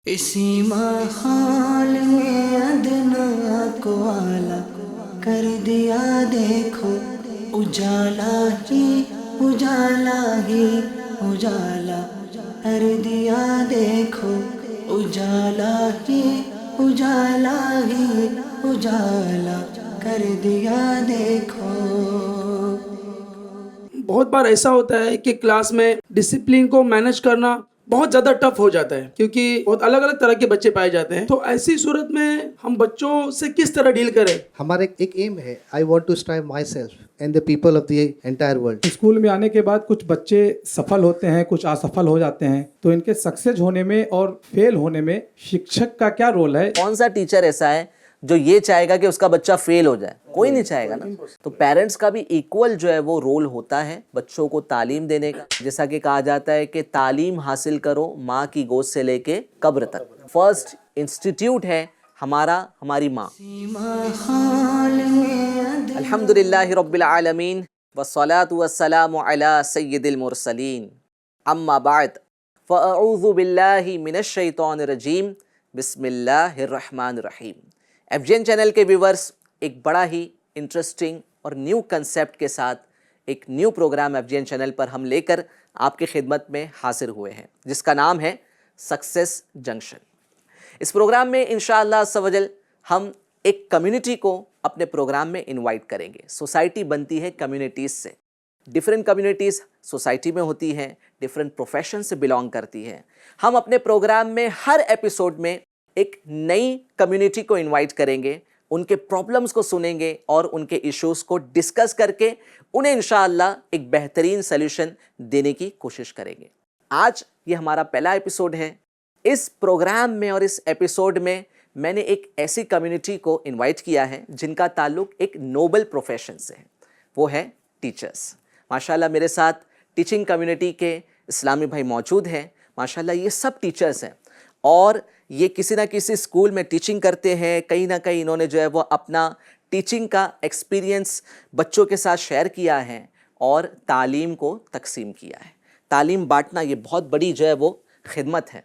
इसी माहौल में अदना को आला कर दिया देखो, उजाला ही उजाला ही उजाला कर दिया देखो, उजाला ही उजाला ही उजाला कर दिया देखो। बहुत बार ऐसा होता है कि क्लास में डिसिप्लिन को मैनेज करना बहुत ज़्यादा टफ हो जाता है, क्योंकि बहुत अलग अलग तरह के बच्चे पाए जाते हैं। तो ऐसी सूरत में हम बच्चों से किस तरह डील करें? हमारा एक एम है, I want to strive myself and the people of the entire world. School में आने के बाद कुछ बच्चे सफल होते हैं, कुछ असफल हो जाते हैं, तो इनके सक्सेस होने में और फेल होने में शिक्षक का क्या रोल है? कौन सा टीचर ऐसा है जो ये चाहेगा कि उसका बच्चा फेल हो जाए? कोई नहीं चाहेगा ना। तो पेरेंट्स का भी इक्वल जो है वो रोल होता है बच्चों को तालीम देने का। जैसा कि कहा जाता है कि तालीम हासिल करो माँ की गोद से लेके कब्र तक। फर्स्ट इंस्टीट्यूट है हमारी माँ। अल्हम्दुलिल्लाहि रब्बिल आलमीन वस्सलातु वस्सलामु अला सय्यिदिल मुरसलीन अम्मा बाद फ़अऊज़ु बिल्लाहि मिनश शैतानिर रजीम बिस्मिल्लाहिर रहमानिर रहीम। FGN चैनल के व्यूवर्स, एक बड़ा ही इंटरेस्टिंग और न्यू कंसेप्ट के साथ एक न्यू प्रोग्राम FGN चैनल पर हम लेकर आपकी खिदमत में हाजिर हुए हैं, जिसका नाम है सक्सेस जंक्शन। इस प्रोग्राम में इंशाअल्लाह सवजल हम एक कम्युनिटी को अपने प्रोग्राम में इनवाइट करेंगे। सोसाइटी बनती है कम्युनिटीज़ से। डिफरेंट कम्युनिटीज़ सोसाइटी में होती हैं, डिफरेंट प्रोफेशन से बिलोंग करती हैं। हम अपने प्रोग्राम में हर एपिसोड में एक नई कम्युनिटी को इनवाइट करेंगे, उनके प्रॉब्लम्स को सुनेंगे और उनके इश्यूज़ को डिस्कस करके उन्हें इंशाअल्लाह एक बेहतरीन सल्यूशन देने की कोशिश करेंगे। आज ये हमारा पहला एपिसोड है। इस प्रोग्राम में और इस एपिसोड में मैंने एक ऐसी कम्युनिटी को इनवाइट किया है जिनका ताल्लुक एक नोबल प्रोफेशन से है, वो है टीचर्स। माशाल्लाह मेरे साथ टीचिंग कम्युनिटी के इस्लामी भाई मौजूद हैं। माशाल्लाह ये सब टीचर्स हैं और ये किसी ना किसी स्कूल में टीचिंग करते हैं। कहीं ना कहीं इन्होंने जो है वो अपना टीचिंग का एक्सपीरियंस बच्चों के साथ शेयर किया है और तालीम को तकसीम किया है। तालीम बांटना ये बहुत बड़ी जो है वो खिदमत है,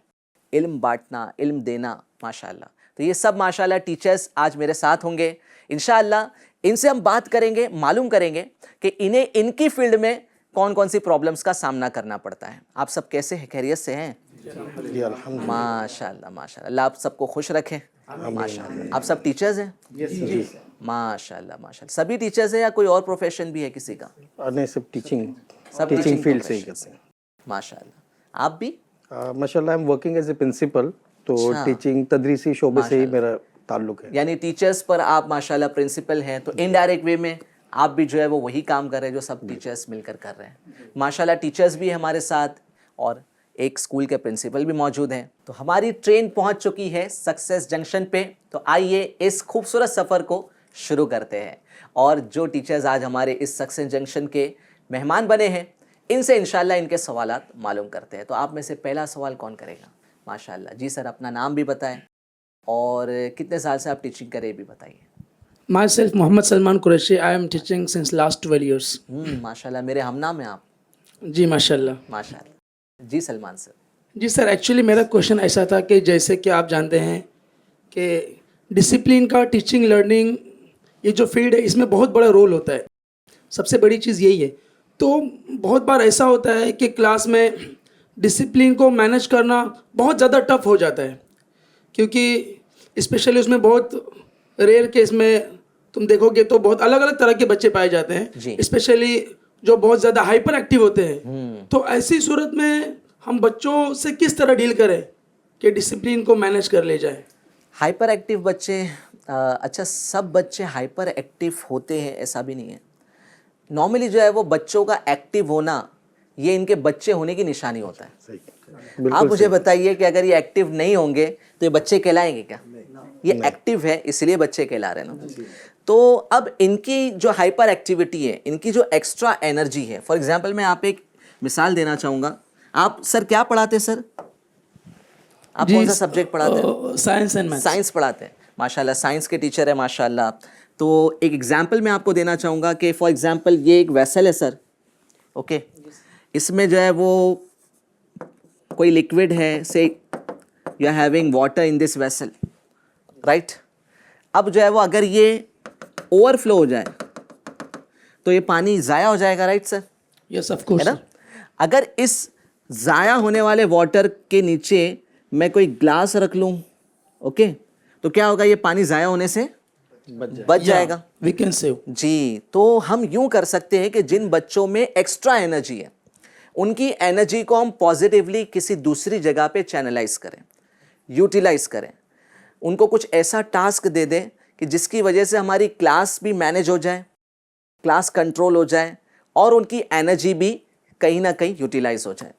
इल्म बांटना, इल्म देना। माशाल्लाह, तो ये सब माशाल्लाह टीचर्स आज मेरे साथ होंगे। इंशाअल्लाह इनसे हम बात करेंगे, मालूम करेंगे कि इन्हें इनकी फील्ड में कौन कौन सी प्रॉब्लम्स का सामना करना पड़ता है। आप सब कैसे हैं? खैरियत से हैं? माशाल्लाह माशाल्लाह, अल्लाह आप सबको खुश रखें। माशाल्लाह, आप सब टीचर्स हैं? माशाल्लाह माशाल्लाह, सभी टीचर्स हैं या कोई और प्रोफेशन भी है किसी का? नहीं, सब टीचिंग टीचिंग फील्ड से ही करते हैं। माशाल्लाह, आप भी? माशाल्लाह, I am working as a principal, तो टीचिंग तदरीसी शोबे से ही मेरा ताल्लुक है। यानी टीचर्स पर आप माशाल्लाह प्रिंसिपल हैं, तो इनडायरेक्ट वे में आप भी जो है वो वही काम कर रहे हैं जो सब टीचर्स मिलकर कर रहे हैं। माशाल्लाह टीचर्स भी हमारे साथ और एक स्कूल के प्रिंसिपल भी मौजूद हैं। तो हमारी ट्रेन पहुंच चुकी है सक्सेस जंक्शन पे। तो आइए इस खूबसूरत सफ़र को शुरू करते हैं और जो टीचर्स आज हमारे इस सक्सेस जंक्शन के मेहमान बने हैं इनसे इंशाल्लाह इनके सवालात मालूम करते हैं। तो आप में से पहला सवाल कौन करेगा? माशाल्लाह जी सर, अपना नाम भी बताएं और कितने साल से आप टीचिंग करें भी बताइए। Myself, Mohammed Salman Qureshi. I am teaching since last 12 years. माशाल्लाह, मेरे हमनाम हैं आप। जी माशाल्लाह। माशाल्लाह जी। सलमान सर? जी सर, एक्चुअली मेरा क्वेश्चन ऐसा था कि जैसे कि आप जानते हैं कि डिसिप्लिन का टीचिंग लर्निंग ये जो फील्ड है इसमें बहुत बड़ा रोल होता है। सबसे बड़ी चीज़ यही है। तो बहुत बार ऐसा होता है कि क्लास में डिसिप्लिन को मैनेज करना बहुत ज़्यादा टफ हो जाता है, क्योंकि स्पेशली उसमें बहुत रेयर केस में तुम देखोगे तो बहुत अलग अलग तरह के बच्चे पाए जाते हैं, स्पेशली जो बहुत ज़्यादा हाइपर एक्टिव होते हैं। तो ऐसी सूरत में हम बच्चों से किस तरह डील करें कि डिसिप्लिन को मैनेज कर ले जाए? हाइपर एक्टिव बच्चे, अच्छा सब बच्चे हाइपर एक्टिव होते हैं ऐसा भी नहीं है। नॉर्मली जो है वो बच्चों का एक्टिव होना ये इनके बच्चे होने की निशानी होता है। आप मुझे बताइए कि अगर ये एक्टिव नहीं होंगे तो ये बच्चे कहलाएंगे क्या? ये एक्टिव है इसलिए बच्चे कहला रहे हैं ना। तो अब इनकी जो हाइपर एक्टिविटी है, इनकी जो एक्स्ट्रा एनर्जी है, फॉर एग्जांपल मैं आप एक मिसाल देना चाहूँगा। आप सर क्या पढ़ाते हैं सर? आप कौन सा सब्जेक्ट पढ़ाते हैं? Science and maths. साइंस पढ़ाते हैं। माशाल्लाह, साइंस के टीचर है माशाल्लाह। तो एक एग्जांपल मैं आपको देना चाहूँगा कि फॉर एग्जांपल ये एक वेसल है सर, ओके। इसमें जो है वो कोई लिक्विड है, say you are having water in this vessel, right. अब जो है वो अगर ये ओवरफ्लो हो जाए तो ये पानी ज़ाया हो जाएगा, राइट सर? यस ऑफ है कोर्स। ना? अगर इस ज़ाया होने वाले वाटर के नीचे मैं कोई ग्लास रख लूँ, ओके, तो क्या होगा? ये पानी ज़ाया होने से बच जाएगा। We can save. जी, तो हम यूं कर सकते हैं कि जिन बच्चों में एक्स्ट्रा एनर्जी है, उनकी एनर्जी को हम पॉजिटिवली किसी दूसरी जगह पे चैनलाइज करें, यूटिलाइज करें। उनको कुछ ऐसा टास्क दे दें कि जिसकी वजह से हमारी क्लास भी मैनेज हो जाए, क्लास कंट्रोल हो जाए और उनकी एनर्जी भी कहीं ना कहीं यूटिलाइज हो जाए।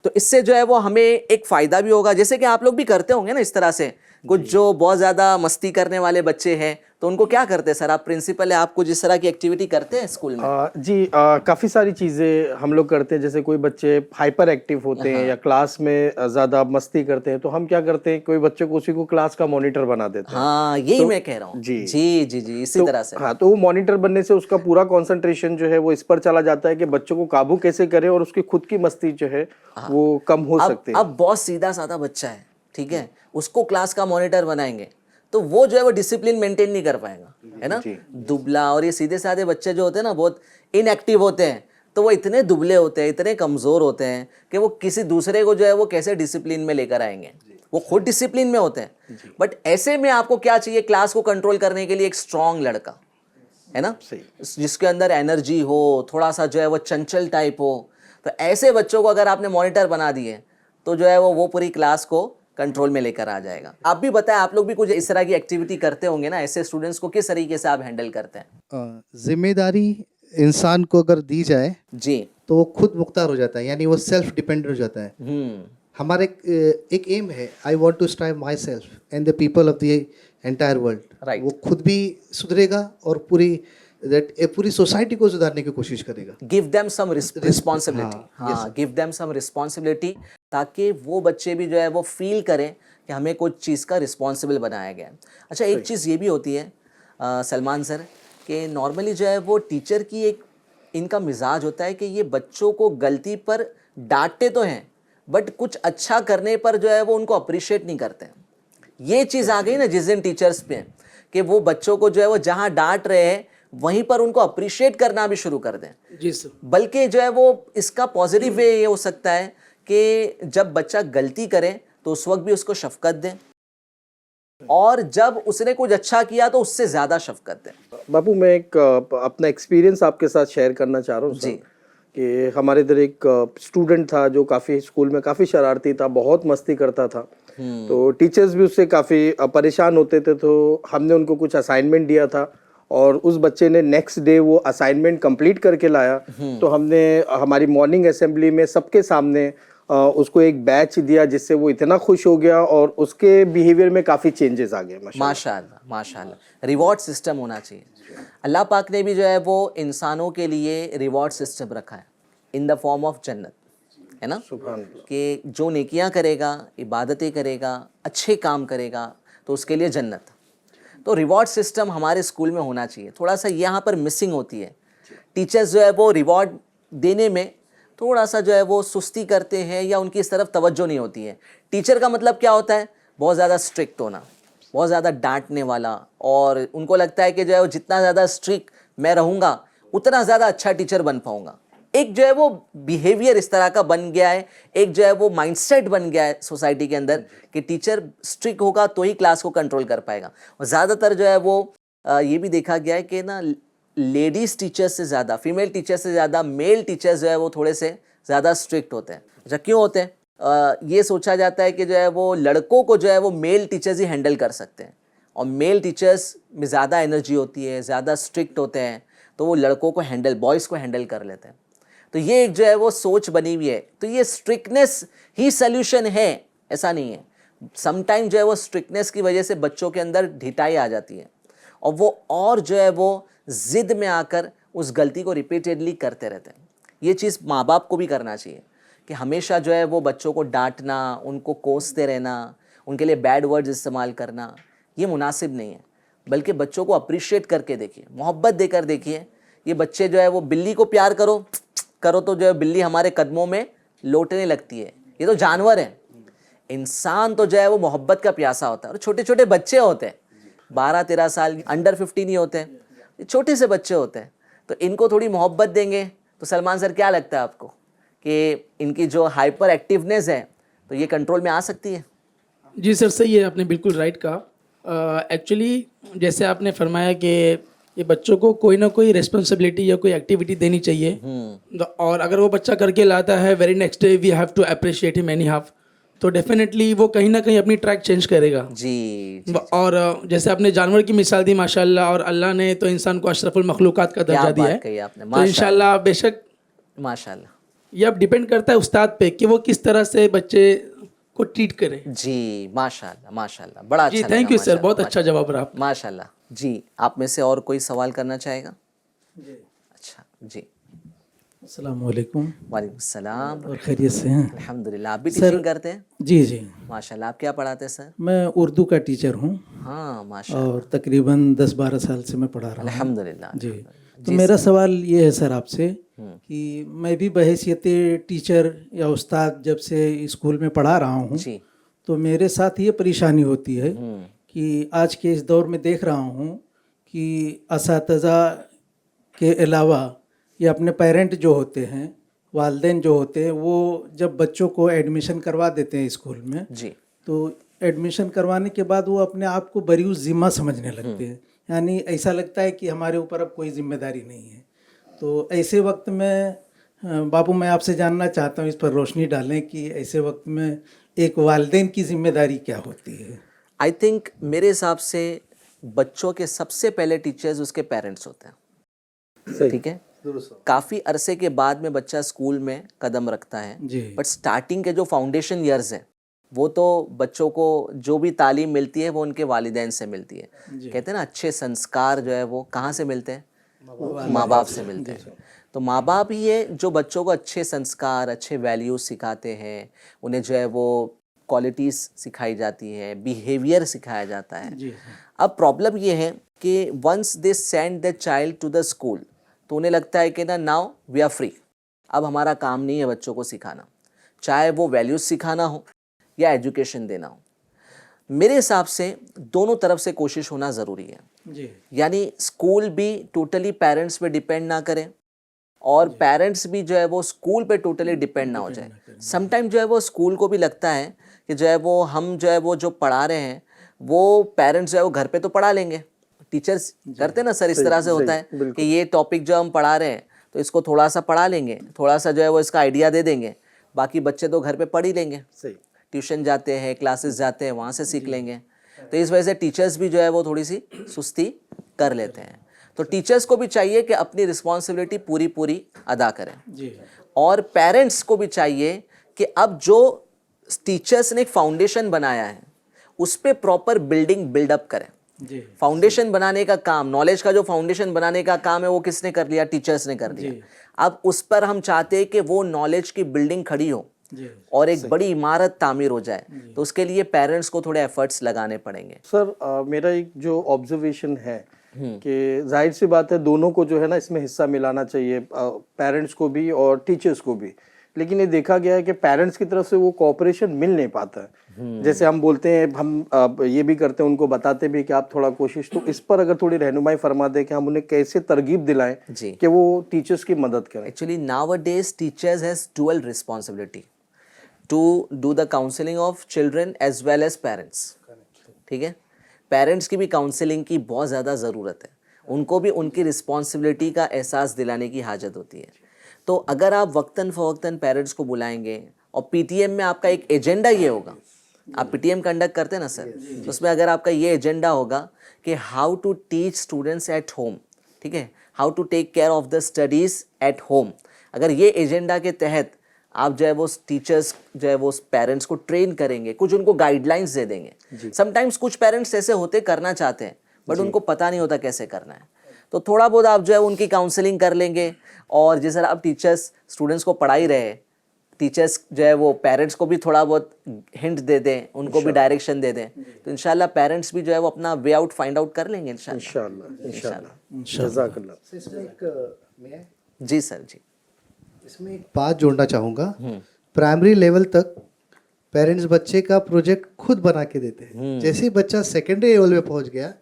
तो इससे जो है वो हमें एक फ़ायदा भी होगा, जैसे कि आप लोग भी करते होंगे ना इस तरह से। कुछ जो बहुत ज़्यादा मस्ती करने वाले बच्चे हैं तो उनको क्या करते हैं सर? आप प्रिंसिपल है, आप कुछ इस तरह की एक्टिविटी करते हैं स्कूल में? जी, काफ़ी सारी चीज़ें हम लोग करते हैं। जैसे कोई बच्चे हाइपर एक्टिव होते हैं या क्लास में ज़्यादा मस्ती करते हैं, तो हम क्या करते हैं, कोई बच्चे को उसी को क्लास का मॉनिटर बना देते हैं। हाँ, यही तो मैं कह रहा हूँ। जी जी जी जी, इसी तरह से। हाँ, तो वो मॉनिटर बनने से उसका पूरा कंसंट्रेशन जो है वो इस पर चला जाता है कि बच्चों को काबू कैसे करें और उसकी खुद की मस्ती जो है वो कम हो सकती है। अब बहुत सीधा साधा बच्चा है, ठीक है, उसको क्लास का मॉनिटर बनाएंगे तो वो जो है वो डिसिप्लिन मेंटेन नहीं कर पाएगा, है ना? दुबला और ये सीधे साधे बच्चे जो होते हैं ना, बहुत इनएक्टिव होते हैं, तो वो इतने दुबले होते हैं, इतने कमज़ोर होते हैं कि वो किसी दूसरे को जो है वो कैसे डिसिप्लिन में लेकर आएंगे। वो खुद डिसिप्लिन में होते हैं, बट ऐसे में आपको क्या चाहिए? क्लास को कंट्रोल करने के लिए एक स्ट्रांग लड़का, है ना, जिसके अंदर एनर्जी हो, थोड़ा सा जो है वो चंचल टाइप हो। तो ऐसे बच्चों को अगर आपने मॉनिटर बना दिए तो जो है वो पूरी क्लास को कंट्रोल में लेकर आ जाएगा। आप भी बताएं, आप लोग भी कुछ इस तरह की एक्टिविटी करते होंगे ना, ऐसे स्टूडेंट्स को किस तरीके से आप हैंडल करते हैं? जिम्मेदारी इंसान को अगर दी जाए जी। तो वो खुद मुख्तार हो जाता है, यानी वो सेल्फ डिपेंडेंट हो जाता है। हमारे एक एम है, I want to strive myself and the people of the entire world. Right. वो खुद भी सुधरेगा और पूरी सोसाइटी को सुधारने की कोशिश करेगा। Give them some responsibility. हाँ, गिव देम सम रिस्पॉन्सिबिलिटी, ताकि वो बच्चे भी जो है वो फील करें कि हमें कुछ चीज़ का रिस्पॉन्सिबल बनाया गया है। अच्छा, एक चीज़ ये भी होती है सलमान सर, कि नॉर्मली जो है वो टीचर की एक इनका मिजाज होता है कि ये बच्चों को गलती पर डांटते तो हैं, बट कुछ अच्छा करने पर जो है वो उनको अप्रिशिएट नहीं करते हैं। ये चीज़ आ गई ना जिस दिन टीचर्स पे, कि वो बच्चों को जो है वो जहाँ डांट रहे हैं वहीं पर उनको अप्रिशिएट करना भी शुरू कर दें। जी सर। बल्कि जो है वो इसका पॉजिटिव वे ये हो सकता है कि जब बच्चा गलती करे तो उस वक्त भी उसको शफकत दें, और जब उसने कुछ अच्छा किया तो उससे ज़्यादा शफकत दें। बापू, मैं एक अपना एक्सपीरियंस आपके साथ शेयर करना चाह रहा हूँ जी। कि हमारे इधर एक स्टूडेंट था जो काफ़ी स्कूल में काफ़ी शरारती था, बहुत मस्ती करता था। तो टीचर्स भी उससे काफ़ी परेशान होते थे। तो हमने उनको कुछ असाइनमेंट दिया था और उस बच्चे ने नेक्स्ट डे वो असाइनमेंट कंप्लीट करके लाया। तो हमने हमारी मॉर्निंग असेंबली में सबके सामने उसको एक बैच दिया, जिससे वो इतना खुश हो गया और उसके बिहेवियर में काफ़ी चेंजेस आ गए। माशाअल्लाह माशाअल्लाह। रिवॉर्ड सिस्टम होना चाहिए। अल्लाह पाक ने भी जो है वो इंसानों के लिए रिवॉर्ड सिस्टम रखा है इन द फॉर्म ऑफ जन्नत, है ना, कि जो नेकियां करेगा, इबादतें करेगा, अच्छे काम करेगा तो उसके लिए जन्नत। तो रिवॉर्ड सिस्टम हमारे स्कूल में होना चाहिए। थोड़ा सा यहाँ पर मिसिंग होती है। टीचर्स जो है वो रिवॉर्ड देने में थोड़ा सा जो है वो सुस्ती करते हैं या उनकी इस तरफ तवज्जो नहीं होती है। टीचर का मतलब क्या होता है? बहुत ज़्यादा स्ट्रिक्ट होना, बहुत ज़्यादा डांटने वाला, और उनको लगता है कि जो है वो जितना ज़्यादा स्ट्रिक्ट मैं रहूँगा उतना ज़्यादा अच्छा टीचर बन पाऊँगा। एक जो है वो बिहेवियर इस तरह का बन गया है, एक जो है वो माइंडसेट बन गया है सोसाइटी के अंदर कि टीचर स्ट्रिक्ट होगा तो ही क्लास को कंट्रोल कर पाएगा। और ज़्यादातर जो है वो ये भी देखा गया है कि ना, लेडीज़ टीचर्स से ज़्यादा, फीमेल टीचर से ज़्यादा मेल टीचर्स जो है वो थोड़े से ज़्यादा स्ट्रिक्ट होते हैं। अच्छा, क्यों होते हैं? ये सोचा जाता है कि जो है वो लड़कों को जो है वो मेल टीचर्स ही हैंडल कर सकते हैं, और मेल टीचर्स में ज़्यादा एनर्जी होती है, ज़्यादा स्ट्रिक्ट होते हैं, तो वो लड़कों को हैंडल, बॉयज़ को हैंडल कर लेते हैं। तो ये एक जो है वो सोच बनी हुई है। तो ये स्ट्रिक्टनेस ही सल्यूशन है, ऐसा नहीं है। समटाइम जो है वो स्ट्रिक्टनेस की वजह से बच्चों के अंदर ढिठाई आ जाती है और वो और जो है वो ज़िद में आकर उस गलती को रिपीटेडली करते रहते हैं। ये चीज़ माँ बाप को भी करना चाहिए कि हमेशा जो है वो बच्चों को डांटना, उनको कोसते रहना, उनके लिए बैड वर्ड्स इस्तेमाल करना, ये मुनासिब नहीं है। बल्कि बच्चों को अप्रिशिएट करके देखिए, मोहब्बत देकर देखिए। ये बच्चे जो है वो बिल्ली को प्यार करो तो जो है बिल्ली हमारे कदमों में लौटने लगती है। ये तो जानवर है। इंसान तो जो है वो मोहब्बत का प्यासा होता है, और छोटे छोटे बच्चे होते हैं 12-13 साल, अंडर 15 ही होते हैं, ये छोटे से बच्चे होते हैं, तो इनको थोड़ी मोहब्बत देंगे तो सलमान सर क्या लगता है आपको कि इनकी जो हाइपर एक्टिवनेस है तो ये कंट्रोल में आ सकती है? जी सर, सही है, आपने बिल्कुल राइट कहा। एक्चुअली जैसे आपने फरमाया कि ये बच्चों को कोई ना कोई रिस्पॉन्सिबिलिटी या कोई एक्टिविटी देनी चाहिए, और अगर वो बच्चा करके लाता है very next day we have to appreciate him anyhow, तो डेफिनेटली वो कहीं ना कहीं अपनी ट्रैक चेंज करेगा। जी, और जैसे आपने जानवर की मिसाल दी माशाल्लाह, और अल्लाह ने तो इंसान को अशरफुल मखलूकात का दर्जा दिया बात कही है, आपने, तो इंशाल्लाह बेशक माशाल्लाह। ये अब डिपेंड करता है उस्ताद पे कि वो किस तरह से बच्चे को ट्रीट करे। जी माशाल्लाह माशाल्लाह, बड़ा अच्छा जी लगा, थैंक यू सर, माशाल्लाह, बहुत अच्छा जवाब रहा आपका। माशाल्लाह। जी, आप में से और कोई सवाल करना चाहेगा? अच्छा जी, अस्सलाम वालेकुम वालेकुम सलाम। और खैरियत से हैं? अल्हम्दुलिल्लाह। आप भी टीचिंग करते हैं? जी जी, माशाल्लाह। आप क्या पढ़ाते हैं सर? मैं उर्दू का टीचर हूँ हाँ माशाल्लाह, और तकरीबन 10-12 साल से मैं पढ़ा रहा हूँ। अल्हम्दुलिल्लाह। जी, तो मेरा सवाल ये है सर आपसे कि मैं भी बहैसियत टीचर या उस्ताद जब से स्कूल में पढ़ा रहा हूँ, जी, तो मेरे साथ ये परेशानी होती है कि आज के इस दौर में देख रहा हूँ कि असातिज़ा के अलावा ये अपने पेरेंट जो होते हैं, वालिदैन जो होते हैं, वो जब बच्चों को एडमिशन करवा देते हैं स्कूल में, जी, तो एडमिशन करवाने के बाद वो अपने आप को बरी ज़िम्मा समझने लगते हैं। यानी ऐसा लगता है कि हमारे ऊपर अब कोई जिम्मेदारी नहीं है। तो ऐसे वक्त में बाबू, मैं आपसे जानना चाहता हूँ, इस पर रोशनी डालें कि ऐसे वक्त में एक वालिदैन की जिम्मेदारी क्या होती है? आई थिंक मेरे हिसाब से बच्चों के सबसे पहले टीचर्स उसके पेरेंट्स होते हैं। ठीक है, काफ़ी अरसे के बाद में बच्चा स्कूल में कदम रखता है, जी। बट स्टार्टिंग के जो फाउंडेशन ईयर्स हैं वो तो बच्चों को जो भी तालीम मिलती है वो उनके वालिदैन से मिलती है। कहते हैं ना, अच्छे संस्कार जो है वो कहाँ से मिलते हैं? माँ बाप से मिलते हैं। तो माँ बाप ही है जो बच्चों को अच्छे संस्कार, अच्छे वैल्यूज सिखाते हैं, उन्हें जो है वो क्वालिटीज़ सिखाई जाती है, बिहेवियर सिखाया जाता है। अब प्रॉब्लम ये है कि once they send the child to the school, तो उन्हें लगता है कि ना नाउ वी आर फ्री, अब हमारा काम नहीं है बच्चों को सिखाना, चाहे वो वैल्यूज सिखाना हो या एजुकेशन देना हो। मेरे हिसाब से दोनों तरफ से कोशिश होना ज़रूरी है। जी, यानी स्कूल भी टोटली पेरेंट्स पे डिपेंड ना करें, और पेरेंट्स भी जो है वो स्कूल पे टोटली डिपेंड ना हो जाए। समटाइम जो है वो स्कूल को भी लगता है कि जो है वो हम जो है वो जो पढ़ा रहे हैं वो पेरेंट्स जो है वो घर पे तो पढ़ा लेंगे। टीचर्स करते हैं ना सर, इस तरह से होता है कि ये टॉपिक जो हम पढ़ा रहे हैं तो इसको थोड़ा सा पढ़ा लेंगे, थोड़ा सा जो है वो इसका आइडिया दे देंगे, बाकी बच्चे तो घर पे पढ़ ही लेंगे। ट्यूशन जाते हैं, क्लासेस जाते हैं, वहाँ से सीख लेंगे। तो इस वजह से टीचर्स भी जो है वो थोड़ी सी सुस्ती कर लेते हैं। तो टीचर्स को भी चाहिए कि अपनी रिस्पॉन्सिबिलिटी पूरी पूरी अदा करें, और पेरेंट्स को भी चाहिए कि अब जो टीचर्स ने एक फाउंडेशन बनाया है उस पर प्रॉपर बिल्डअप करें। फाउंडेशन बनाने का काम, नॉलेज का जो फाउंडेशन बनाने का काम है वो किसने कर लिया? टीचर्स ने कर दिया। अब उस पर हम चाहते हैं कि वो नॉलेज की बिल्डिंग खड़ी हो और एक बड़ी इमारत तामीर हो जाए, तो उसके लिए पेरेंट्स को थोड़े एफर्ट्स लगाने पड़ेंगे। सर मेरा एक जो ऑब्जर्वेशन है कि जाहिर सी बात है दोनों को जो है ना इसमें हिस्सा मिलाना चाहिए, पेरेंट्स को भी और टीचर्स को भी, लेकिन ये देखा गया है कि पेरेंट्स की तरफ से वो कोऑपरेशन मिल नहीं पाता है। जैसे हम बोलते हैं, हम ये भी करते हैं, उनको बताते भी कि आप थोड़ा कोशिश, तो इस पर अगर थोड़ी रहनुमाई फरमा दें कि हम उन्हें कैसे तरगीब दिलाएं कि वो टीचर्स की मदद करें। Actually nowadays teachers has dual responsibility to do the counselling of children as well as parents. ठीक है, पेरेंट्स की भी काउंसलिंग की बहुत ज़्यादा ज़रूरत है, उनको भी उनकी रिस्पॉन्सिबिलिटी का एहसास दिलाने की हाजत होती है। तो अगर आप वक्तन फ़वक्तन पेरेंट्स को बुलाएंगे, और पीटीएम में आपका एक एजेंडा ये होगा, आप पीटीएम कंडक्ट करते हैं ना सर, तो उसमें अगर आपका ये एजेंडा होगा कि how to teach students at home, ठीक है, how to take care of the studies at home, अगर ये एजेंडा के तहत आप जो है वो टीचर्स जो है वो पेरेंट्स को ट्रेन करेंगे, कुछ उनको गाइडलाइंस दे देंगे। समटाइम्स कुछ पेरेंट्स ऐसे होते करना चाहते हैं बट उनको पता नहीं होता कैसे करना है, तो थोड़ा बहुत आप जो है उनकी काउंसलिंग कर लेंगे, और जिस तरह अब टीचर्स स्टूडेंट्स को पढ़ा ही रहे, टीचर्स जो है वो पेरेंट्स को भी थोड़ा बहुत हिंट दे दें, उनको भी डायरेक्शन दे दें, तो इंशाल्लाह पेरेंट्स भी जो है वो अपना वे आउट फाइंड आउट कर लेंगे इंशाल्लाह। जज़ाकल्लाह। इसमें एक जी सर जी। इसमें एक बात जोड़ना चाहूँगा। प्राइमरी लेवल तक पेरेंट्स बच्चे का प्रोजेक्ट खुद बना के देते हैं। जैसे ही बच्चा सेकेंडरी लेवल में पहुंच गया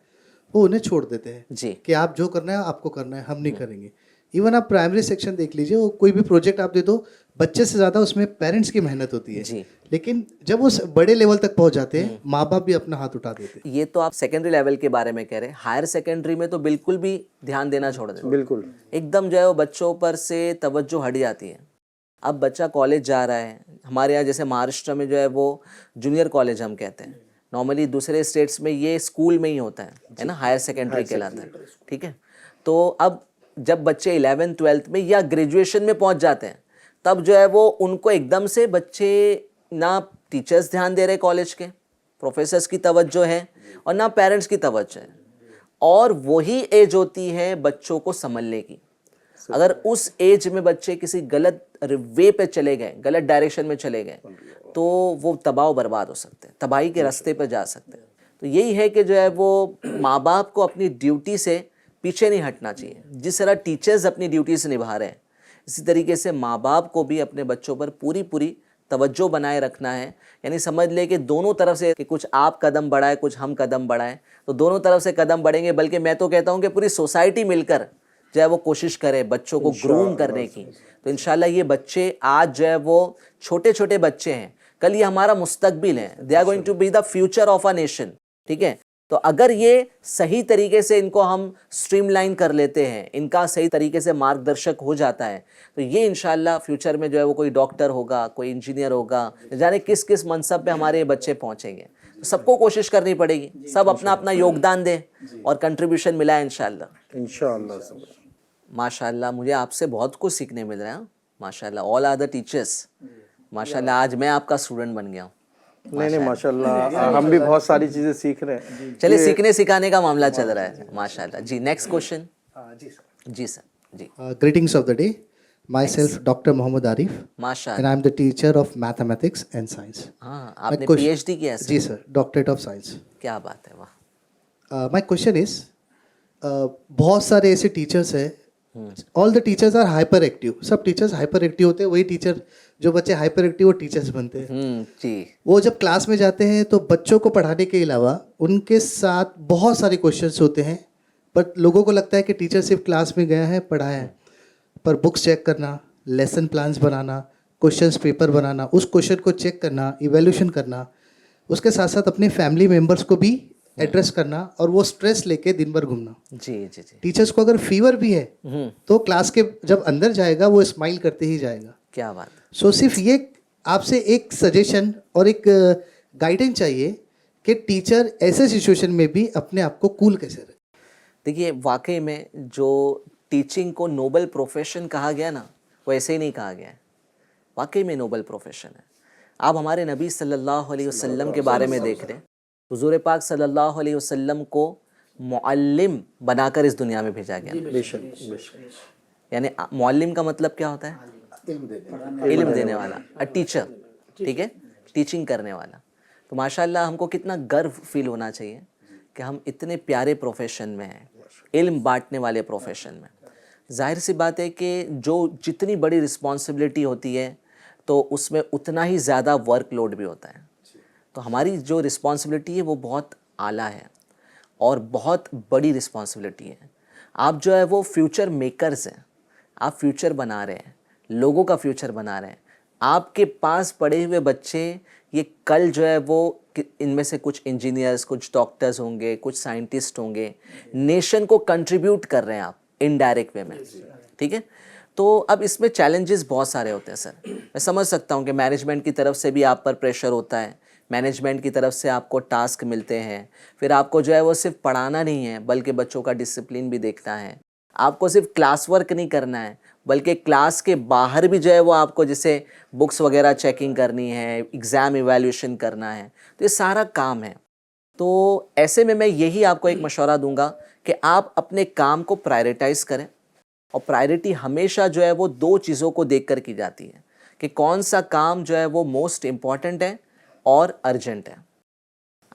वो उन्हें छोड़ देते हैं जी कि आप जो करना है आपको करना है, हम नहीं करेंगे। इवन आप प्राइमरी सेक्शन देख लीजिए, वो कोई भी प्रोजेक्ट आप दे दो, बच्चे से ज़्यादा उसमें पेरेंट्स की मेहनत होती है। जी। लेकिन जब उस बड़े लेवल तक पहुंच जाते हैं, माँ बाप भी अपना हाथ उठा देते हैं। ये तो आप सेकेंडरी लेवल के बारे में कह रहे हैं, हायर सेकेंडरी में तो बिल्कुल भी ध्यान देना छोड़ देते हैं। बिल्कुल एकदम जो है वो बच्चों पर से तवज्जो हट जाती है। अब बच्चा कॉलेज जा रहा है, हमारे यहाँ जैसे महाराष्ट्र में जो है वो जूनियर कॉलेज हम कहते हैं, नॉर्मली दूसरे स्टेट्स में ये स्कूल में ही होता है ना, हायर सेकेंडरी कहलाता है, ठीक है। तो अब जब बच्चे 11th 12th में या ग्रेजुएशन में पहुंच जाते हैं, तब जो है वो उनको एकदम से बच्चे ना टीचर्स ध्यान दे रहे कॉलेज के, प्रोफेसर्स की तवज्जो है, और ना पेरेंट्स की तवज्जो है, और वही एज होती है बच्चों को संभलने की। अगर उस एज में बच्चे किसी गलत वे पे चले गए, गलत डायरेक्शन में चले गए, तो वो तबाह बर्बाद हो सकते हैं, तबाही के रास्ते पर जा सकते हैं। तो यही है कि जो है वो माँ बाप को अपनी ड्यूटी से पीछे नहीं हटना चाहिए। जिस तरह टीचर्स अपनी ड्यूटी से निभा रहे हैं, इसी तरीके से माँ बाप को भी अपने बच्चों पर पूरी पूरी तवज्जो बनाए रखना है। यानी समझ ले कि दोनों तरफ से, कि कुछ आप कदम बढ़ाए, कुछ हम कदम बढ़ाएं, तो दोनों तरफ से कदम बढ़ेंगे। बल्कि मैं तो कहता हूँ कि पूरी सोसाइटी मिलकर जो है वो कोशिश करे बच्चों को ग्रूम करने की। तो इंशाल्लाह ये बच्चे आज जो है वो छोटे छोटे बच्चे हैं, कल ये हमारा मुस्तकबिल है, they are going to be the future of a nation, ठीक है। तो अगर ये सही तरीके से इनको हम स्ट्रीमलाइन कर लेते हैं, इनका सही तरीके से मार्गदर्शक हो जाता है, तो ये इंशाल्लाह फ्यूचर में जो है वो कोई डॉक्टर होगा, कोई इंजीनियर होगा, जाने किस किस मनसब पे हमारे बच्चे पहुंचेंगे। तो सबको कोशिश करनी पड़ेगी, सब अपना अपना योगदान दें और कंट्रीब्यूशन मिला है इंशाल्लाह। माशाल्लाह, मुझे आपसे बहुत कुछ सीखने मिल रहा है। माशाल्लाह, ऑल आर द टीचर्स। माशाल्लाह, आज मैं आपका स्टूडेंट बन गया हूँ। नहीं माशाल्लाह, हम भी बहुत सारी चीजें सीख रहे हैं। चलिए, सीखने सिखाने का मामला चल रहा है। माशाल्लाह जी। Next question. जी सर। जी Greetings of the day. Myself, Dr. Mohammad Arif, and माशाल्लाह। I am the teacher of mathematics and science. हाँ, आपने question- PhD किया है सर? जी सर, Doctorate of Science. क्या बात है, वाह। My question is, बहुत सारे ऐसे टीचर्स हैं, all the teachers are hyper active. सब टीचर्स हाइपर एक्टिव होते हैं, वही टीचर जो बच्चे हाइपर एक्टिव वो टीचर्स बनते हैं। जी वो जब क्लास में जाते हैं तो बच्चों को पढ़ाने के अलावा उनके साथ बहुत सारे क्वेश्चंस होते हैं, पर लोगों को लगता है कि टीचर सिर्फ क्लास में गया है, पढ़ाया है, पर बुक्स चेक करना, लेसन प्लान्स बनाना, क्वेश्चंस पेपर बनाना, उस क्वेश्चन को चेक करना, इवैल्यूएशन करना, उसके साथ साथ अपने फैमिली मेम्बर्स को भी एड्रेस करना, और वो स्ट्रेस लेके दिन भर घूमना। जी जी जी। टीचर्स को अगर फीवर भी है तो क्लास के जब अंदर जाएगा वो स्माइल करते ही जाएगा। क्या बात। सो सिर्फ ये आपसे एक सजेशन और एक गाइडेंस चाहिए कि टीचर ऐसे सिचुएशन में भी अपने आप को कूल कैसे रखे। देखिए, वाकई में जो टीचिंग को नोबल प्रोफेशन कहा गया ना, वो ऐसे ही नहीं कहा गया है, वाकई में नोबल प्रोफेशन है। आप हमारे नबी सल्लल्लाहु अलैहि वसल्लम के बारे में देख रहे हैं, हुजूर पाक सल्लल्लाहु अलैहि वसल्लम को मुअल्लिम बनाकर इस दुनिया में भेजा गया। यानी मुअल्लिम का मतलब क्या होता है? इल्म देने वाला, अ टीचर, ठीक है, टीचिंग करने वाला। तो माशाल्लाह हमको कितना गर्व फील होना चाहिए कि हम इतने प्यारे प्रोफेशन में हैं, इल्म बांटने वाले प्रोफेशन में। जाहिर सी बात है कि जो जितनी बड़ी रिस्पॉन्सिबिलिटी होती है तो उसमें उतना ही ज़्यादा वर्कलोड भी होता है। तो हमारी जो रिस्पॉन्सिबिलिटी है वो बहुत आला है और बहुत बड़ी रिस्पॉन्सिबिलिटी है। आप जो है वो फ्यूचर मेकर्स हैं, आप फ्यूचर बना रहे हैं, लोगों का फ्यूचर बना रहे हैं। आपके पास पढ़े हुए बच्चे ये कल जो है वो इनमें से कुछ इंजीनियर्स, कुछ डॉक्टर्स होंगे, कुछ साइंटिस्ट होंगे, नेशन को कंट्रीब्यूट कर रहे हैं आप इनडायरेक्ट वे में, ठीक है। तो अब इसमें चैलेंजेस बहुत सारे होते हैं सर। मैं समझ सकता हूँ कि मैनेजमेंट की तरफ से भी आप पर प्रेशर होता है, मैनेजमेंट की तरफ से आपको टास्क मिलते हैं, फिर आपको जो है वो सिर्फ पढ़ाना नहीं है बल्कि बच्चों का डिसिप्लिन भी देखना है। आपको सिर्फ क्लास वर्क नहीं करना है बल्कि क्लास के बाहर भी जो है वो आपको जैसे बुक्स वगैरह चेकिंग करनी है, एग्ज़ाम इवैल्यूएशन करना है, तो ये सारा काम है। तो ऐसे में मैं यही आपको एक मशवरा दूंगा कि आप अपने काम को प्रायोरिटाइज़ करें, और प्रायोरिटी हमेशा जो है वो दो चीज़ों को देखकर की जाती है कि कौन सा काम जो है वो मोस्ट इम्पॉर्टेंट है और अर्जेंट है।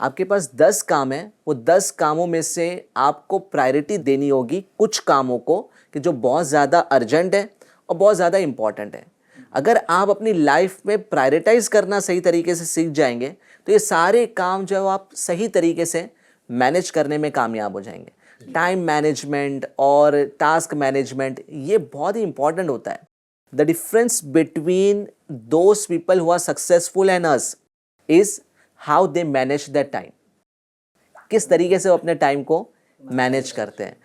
आपके पास 10 काम है, वो 10 कामों में से आपको प्रायोरिटी देनी होगी कुछ कामों को कि जो बहुत ज़्यादा अर्जेंट है और बहुत ज़्यादा इम्पॉर्टेंट है। अगर आप अपनी लाइफ में प्रायोरिटाइज करना सही तरीके से सीख जाएंगे तो ये सारे काम जो है वो आप सही तरीके से मैनेज करने में कामयाब हो जाएंगे। टाइम मैनेजमेंट और टास्क मैनेजमेंट ये बहुत ही इंपॉर्टेंट होता है। The difference between those people who are successful and us is how they manage that time. किस तरीके से वो अपने टाइम को मैनेज करते हैं।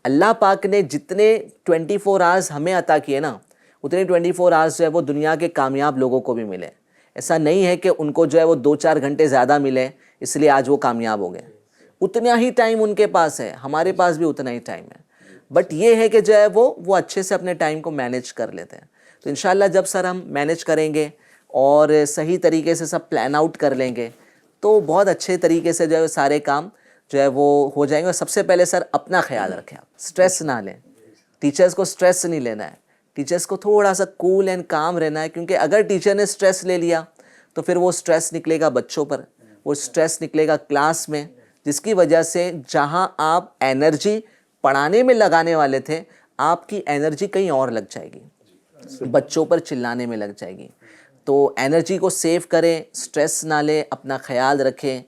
अल्लाह पाक ने जितने 24 आवर्स हमें अता किए ना, उतने 24 आवर्स जो है वो दुनिया के कामयाब लोगों को भी मिले। ऐसा नहीं है कि उनको जो है वो 2-4 घंटे ज़्यादा मिले इसलिए आज वो कामयाब हो गए। उतना ही टाइम उनके पास है, हमारे पास भी उतना ही टाइम है, बट ये है कि जो है वो अच्छे से अपने टाइम को मैनेज कर लेते हैं। तो इंशाल्लाह जब सर हम मैनेज करेंगे और सही तरीके से सब प्लान आउट कर लेंगे तो बहुत अच्छे तरीके से जो है सारे काम जो है वो हो जाएंगे। और सबसे पहले सर अपना ख्याल रखें, आप स्ट्रेस ना लें। टीचर्स को स्ट्रेस नहीं लेना है, टीचर्स को थोड़ा सा कूल एंड काम रहना है, क्योंकि अगर टीचर ने स्ट्रेस ले लिया तो फिर वो स्ट्रेस निकलेगा बच्चों पर, वो स्ट्रेस निकलेगा क्लास में, जिसकी वजह से जहां आप एनर्जी पढ़ाने में लगाने वाले थे आपकी एनर्जी कहीं और लग जाएगी, बच्चों पर चिल्लाने में लग जाएगी। तो एनर्जी को सेव करें, स्ट्रेस ना लें, अपना ख्याल रखें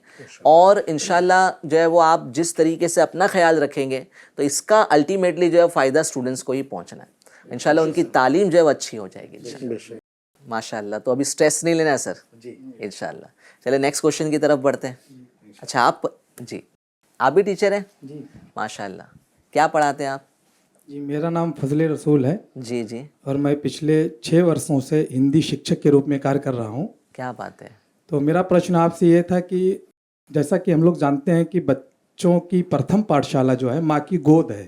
और इंशाल्लाह जो है वो आप जिस तरीके से अपना ख्याल रखेंगे तो इसका अल्टीमेटली जो है फ़ायदा स्टूडेंट्स को ही पहुंचना है। इंशाल्लाह उनकी तालीम जो है वो अच्छी हो जाएगी माशाल्लाह। तो अभी स्ट्रेस नहीं लेना है सर इंशाल्लाह। चलिए नेक्स्ट क्वेश्चन की तरफ बढ़ते हैं। अच्छा आप जी, आप भी टीचर हैं जी माशाल्लाह, क्या पढ़ाते हैं आप? जी, मेरा नाम फजले रसूल है जी जी, और मैं पिछले 6 वर्षों से हिंदी शिक्षक के रूप में कार्य कर रहा हूँ। क्या बात है। तो मेरा प्रश्न आपसे ये था कि जैसा कि हम लोग जानते हैं कि बच्चों की प्रथम पाठशाला जो है माँ की गोद है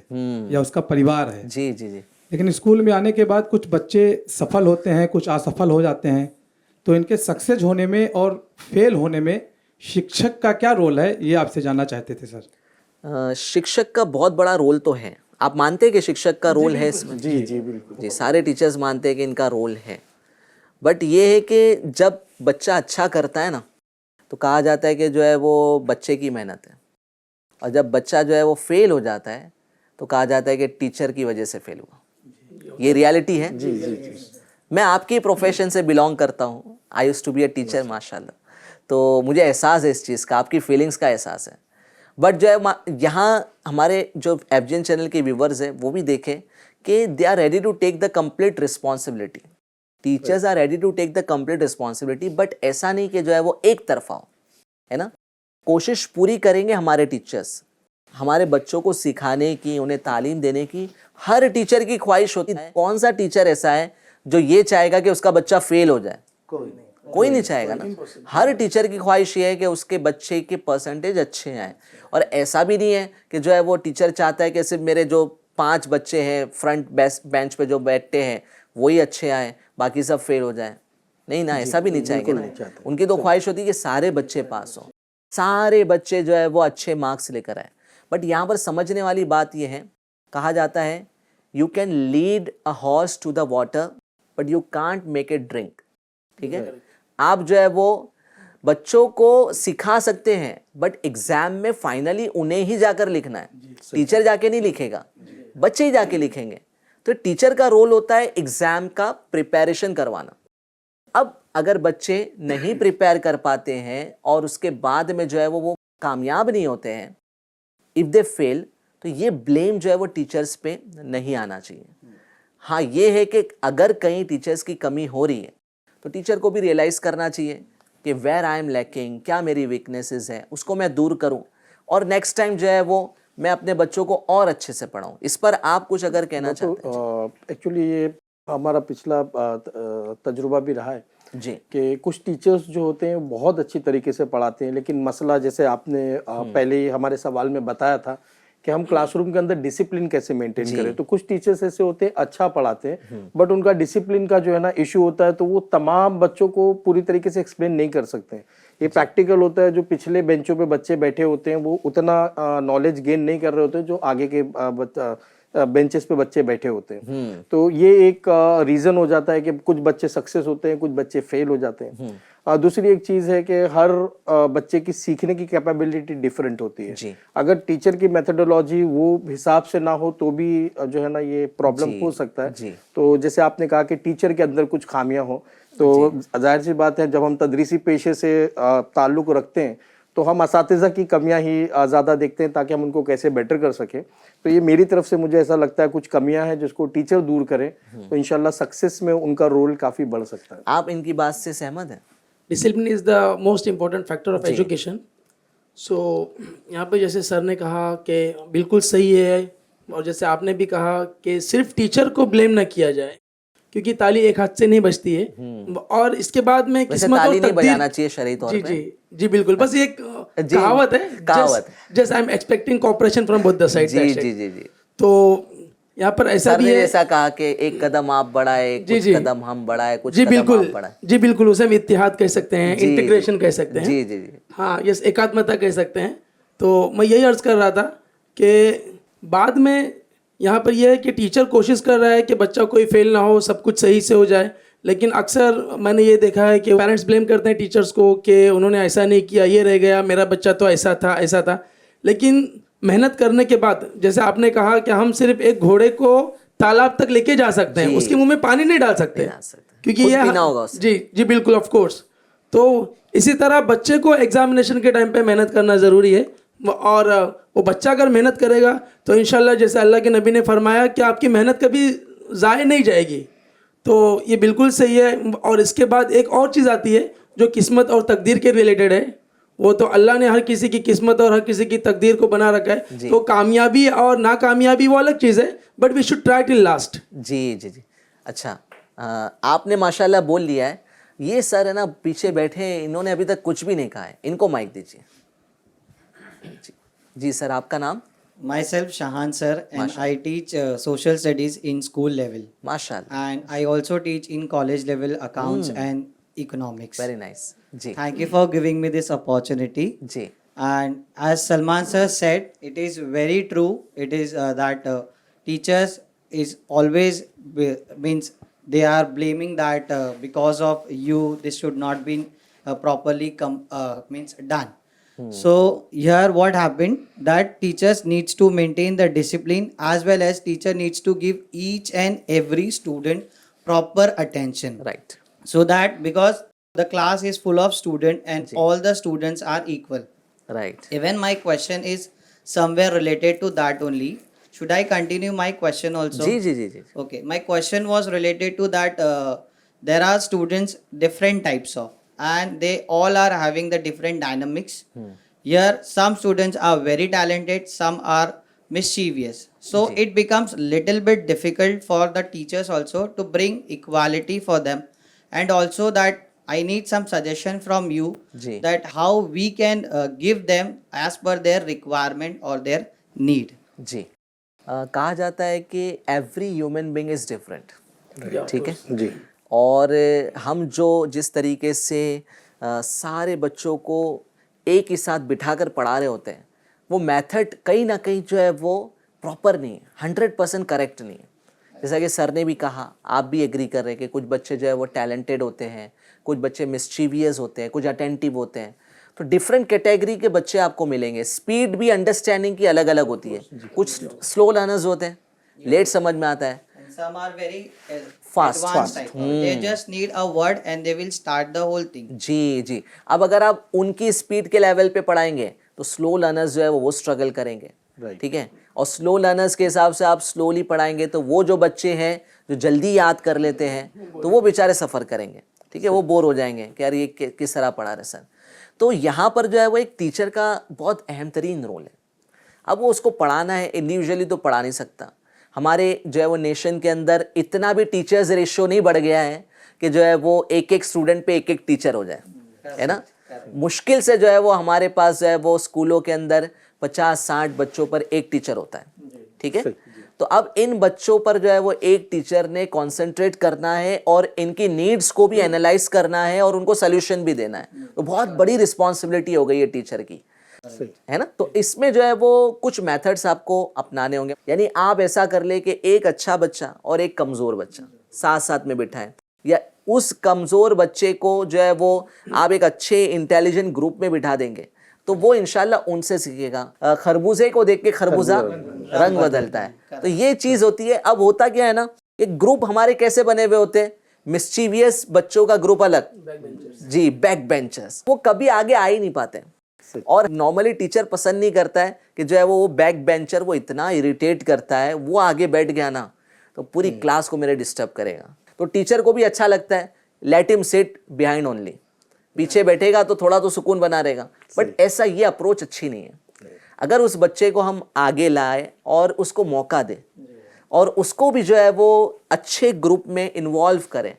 या उसका परिवार है। जी जी जी, लेकिन स्कूल में आने के बाद कुछ बच्चे सफल होते हैं, कुछ असफल हो जाते हैं। तो इनके सक्सेस होने में और फेल होने में शिक्षक का क्या रोल है, ये आपसे जानना चाहते थे सर। शिक्षक का बहुत बड़ा रोल तो है। आप मानते हैं कि शिक्षक का रोल है इसमें? जी जी बिल्कुल जी, सारे टीचर्स मानते हैं कि इनका रोल है। बट ये है कि जब बच्चा अच्छा करता है ना तो कहा जाता है कि जो है वो बच्चे की मेहनत है, और जब बच्चा जो है वो फेल हो जाता है तो कहा जाता है कि टीचर की वजह से फेल हुआ। ये रियलिटी है। जी जी जी, मैं आपकी प्रोफेशन से बिलोंग करता हूँ, I used to be a teacher माशाल्लाह, तो मुझे एहसास है इस चीज़ का, आपकी फीलिंग्स का एहसास है। बट जो है यहाँ हमारे जो FGN चैनल के व्यूवर्स हैं वो भी देखें कि they are ready to take the complete responsibility. Teachers are ready to take the complete responsibility, but ऐसा नहीं कि जो है वो एक तरफा हो, है ना। कोशिश पूरी करेंगे हमारे टीचर्स, हमारे बच्चों को सिखाने की, उन्हें तालीम देने की हर टीचर की ख्वाहिश होती है। कौन सा टीचर ऐसा है जो ये चाहेगा कि उसका बच्चा फेल हो जाए? कोई नहीं चाहेगा ना। हर टीचर की ख्वाहिश ये है कि उसके बच्चे के परसेंटेज अच्छे आए। और ऐसा भी नहीं है कि जो है वो टीचर चाहता है कि सिर्फ मेरे जो 5 बच्चे हैं फ्रंट बेंच पे जो बैठते हैं वही अच्छे आए, बाकी सब फेल हो जाए। नहीं ना, ऐसा भी नहीं चाहेंगे ना। उनकी तो ख्वाहिश होती है कि सारे बच्चे पास हों, सारे बच्चे जो है वो अच्छे मार्क्स लेकर आए। बट यहाँ पर समझने वाली बात यह है, कहा जाता है you can lead a horse to the water but you can't make it drink. ठीक है, आप जो है वो बच्चों को सिखा सकते हैं बट एग्जाम में फाइनली उन्हें ही जाकर लिखना है, टीचर जाके नहीं लिखेगा, बच्चे ही जाके लिखेंगे। तो टीचर का रोल होता है एग्जाम का प्रिपरेशन करवाना। अब अगर बच्चे नहीं प्रिपेयर कर पाते हैं और उसके बाद में जो है वो कामयाब नहीं होते हैं, इफ दे फेल, तो ये ब्लेम जो है वो टीचर्स पे नहीं आना चाहिए। हाँ, ये है कि अगर कहीं टीचर्स की कमी हो रही है तो टीचर को भी रियलाइज़ करना चाहिए कि वेयर आई एम लैकिंग, क्या मेरी वीकनेसेस हैं, उसको मैं दूर करूं और नेक्स्ट टाइम जो है वो मैं अपने बच्चों को और अच्छे से पढ़ाऊं। इस पर आप कुछ अगर कहना चाहते हैं? एक्चुअली ये हमारा पिछला तजुर्बा भी रहा है जी, कि कुछ टीचर्स जो होते हैं बहुत अच्छी तरीके से पढ़ाते हैं, लेकिन मसला जैसे आपने पहले ही हमारे सवाल में बताया था कि हम क्लासरूम के अंदर डिसिप्लिन कैसे मेंटेन करें। तो कुछ टीचर्स ऐसे होते हैं अच्छा पढ़ाते हैं बट उनका डिसिप्लिन का जो है ना इशू होता है, तो वो तमाम बच्चों को पूरी तरीके से एक्सप्लेन नहीं कर सकते हैं। ये प्रैक्टिकल होता है, जो पिछले बेंचों पे बच्चे बैठे होते हैं वो उतना नॉलेज गेन नहीं कर रहे होते जो आगे के बेंचेस पे बच्चे बैठे होते हैं। तो ये एक रीजन हो जाता है कि कुछ बच्चे सक्सेस होते हैं, कुछ बच्चे फेल हो जाते हैं। दूसरी एक चीज़ है कि हर बच्चे की सीखने की कैपेबिलिटी डिफरेंट होती है। जी। अगर टीचर की मेथोडोलॉजी वो हिसाब से ना हो तो भी जो है ना ये प्रॉब्लम जी, हो सकता है। जी। तो जैसे आपने कहा कि टीचर के अंदर कुछ खामियां हो, तो जाहिर सी बात है जब हम तदरीसी पेशे से ताल्लुक़ रखते हैं तो हम असातिज़ा की कमियां ही ज़्यादा देखते हैं ताकि हम उनको कैसे बेटर कर सकें। तो ये मेरी तरफ से मुझे ऐसा लगता है कुछ कमियां हैं जिसको टीचर दूर करें तो इंशाल्लाह सक्सेस में उनका रोल काफ़ी बढ़ सकता है। आप इनकी बात से सहमत हैं? Discipline is the most important factor of education. So यहाँ पे जैसे सर ने कहा कि बिल्कुल सही है, और जैसे आपने भी कहा कि सिर्फ टीचर को ब्लेम ना किया जाए, क्योंकि ताली एक हाथ से नहीं बजती है। और इसके बाद में वैसे किस्मत और ताली नहीं तकदीर, बजाना चाहिए शरई तौर जी पे। जी जी बिल्कुल, बस ये एक जी, कहावत है, कहावत। Just I am expecting cooperation from both the side. जी जी जी जी। तो यहाँ पर ऐसा सर भी ने है, जैसा कहा कि एक कदम आप बढ़ाए, जी कुछ जी कदम हम बढ़ाए, कुछ जी कदम आप बिल्कुल, बढ़ाए। जी बिल्कुल, उसे हम इत्तेहाद कह सकते हैं, जी, इंटीग्रेशन कह सकते हैं, जी जी जी। हाँ यस, एकात्मता कह सकते हैं। तो मैं यही अर्ज कर रहा था कि बाद में यहाँ पर यह है कि टीचर कोशिश कर रहा है कि बच्चा कोई फेल ना हो, सब कुछ सही से हो जाए, लेकिन अक्सर मैंने ये देखा है कि पेरेंट्स ब्लेम करते हैं टीचर्स को कि उन्होंने ऐसा नहीं किया, ये रह गया, मेरा बच्चा तो ऐसा था ऐसा था। लेकिन मेहनत करने के बाद, जैसे आपने कहा कि हम सिर्फ एक घोड़े को तालाब तक लेके जा सकते हैं, जी। उसके मुंह में पानी नहीं डाल सकते, नहीं डाल सकते। क्योंकि खुद ये पीना होगा उसे। जी जी बिल्कुल, ऑफ कोर्स। तो इसी तरह बच्चे को एग्जामिनेशन के टाइम पे मेहनत करना ज़रूरी है, और वो बच्चा अगर मेहनत करेगा तो इंशाल्लाह जैसे अल्लाह के नबी ने फरमाया कि आपकी मेहनत कभी ज़ाय नहीं जाएगी। तो ये बिल्कुल सही है। और इसके बाद एक और चीज़ आती है जो किस्मत और तकदीर के रिलेटेड है। वो तो अल्लाह ने हर किसी की किस्मत और हर किसी की तकदीर को बना रखा है, तो कामयाबी और नाकामयाबी वो अलग चीज़ है, but we should try till last. जी जी जी। अच्छा, आपने माशाल्लाह बोल लिया है। ये सर है ना पीछे बैठे हैं, इन्होंने अभी तक कुछ भी नहीं कहा है, इनको माइक दीजिए। जी, जी सर, आपका नाम? Myself Shahan sir, and I teach social studies in school level, माशाल्लाह, and I also teach in college level accounts and economics. Very nice. जी Thank you for giving me this opportunity. जी And as Salman sir said, it is very true. It is that teachers is always means they are blaming that because of you this should not been properly means done. So here what happened that teachers needs to maintain the discipline, as well as teacher needs to give each and every student proper attention, right. so that because the class is full of student and all the students are equal. Right. Even my question is somewhere related to that only. Should I continue my question also? जी जी जी जी। Okay, my question was related to that there are students different types of, and they all are having the different dynamics. Here some students are very talented, some are mischievous, so it becomes little bit difficult for the teachers also to bring equality for them. And also that I need some suggestion from you जी। that how we can give them as per their requirement or their need. जी। कहा जाता है कि every human being is different, ठीक है जी। और हम जो जिस तरीके से सारे बच्चों को एक ही साथ बिठाकर पढ़ा रहे होते हैं, वो मेथड कहीं ना कहीं जो है वो प्रॉपर नहीं है, 100% करेक्ट नहीं है। जैसा कि सर ने भी कहा, आप भी एग्री कर रहे हैं कि कुछ बच्चे जो है वो टैलेंटेड होते हैं, कुछ बच्चे मिस्चीवियस होते हैं, कुछ अटेंटिव होते हैं। तो डिफरेंट कैटेगरी के बच्चे आपको मिलेंगे। स्पीड भी अंडरस्टैंडिंग की अलग अलग होती है। कुछ स्लो लर्नर्स होते हैं, लेट समझ में आता है, And some are very Fast, advanced type. They just need a word and they will start the whole thing. जी जी। अब अगर आप उनकी स्पीड के लेवल पे पढ़ाएंगे तो स्लो लर्नर्स जो है वो स्ट्रगल करेंगे, ठीक है। और स्लो लर्नर्स के हिसाब से आप स्लोली पढ़ाएंगे तो वो जो बच्चे हैं जो जल्दी याद कर लेते हैं तो वो बेचारे सफ़र करेंगे, ठीक है, वो बोर हो जाएंगे कि यार ये किस तरह पढ़ा रहे सर। तो यहाँ पर जो है वो एक टीचर का बहुत अहम तरीन रोल है। अब वो उसको पढ़ाना है, इंडिविजुअली तो पढ़ा नहीं सकता। हमारे जो है वो नेशन के अंदर इतना भी टीचर्स रेशियो नहीं बढ़ गया है कि जो है वो एक एक स्टूडेंट पे एक एक टीचर हो जाए, है ना। मुश्किल से जो है वो हमारे पास जो है वो स्कूलों के अंदर 50-60 बच्चों पर एक टीचर होता है, ठीक है। तो अब इन बच्चों पर जो है वो एक टीचर ने कॉन्सेंट्रेट करना है और इनकी नीड्स को भी एनालाइज करना है और उनको सोल्यूशन भी देना है। तो बहुत बड़ी रिस्पॉन्सिबिलिटी हो गई है टीचर की, है ना। तो इसमें जो है वो कुछ मेथड्स आपको अपनाने होंगे। यानी आप ऐसा कर ले कि एक अच्छा बच्चा और एक कमज़ोर बच्चा साथ साथ में बिठाएं, या उस कमज़ोर बच्चे को जो है वो आप एक अच्छे इंटेलिजेंट ग्रुप में बिठा देंगे तो वो इंशाल्लाह उनसे सीखेगा। खरबूजे को देख के खरबूजा रंग बदलता है। तो ये चीज़ होती है। अब होता क्या है ना, एक ग्रुप हमारे कैसे बने हुए होते हैं, मिस्चीवियस बच्चों का ग्रुप अलग, जी बैक बेंचर्स, वो कभी आगे आ ही नहीं पाते। और नॉर्मली टीचर पसंद नहीं करता है कि जो है वो बैक बेंचर वो इतना इरिटेट करता है, वो आगे बैठ गया ना तो पूरी क्लास को मेरे डिस्टर्ब करेगा। तो टीचर को भी अच्छा लगता है let him sit behind only, पीछे बैठेगा तो थोड़ा तो सुकून बना रहेगा। बट ऐसा ये अप्रोच अच्छी नहीं है। अगर उस बच्चे को हम आगे लाए और उसको मौका दें और उसको भी जो है वो अच्छे ग्रुप में इन्वॉल्व करें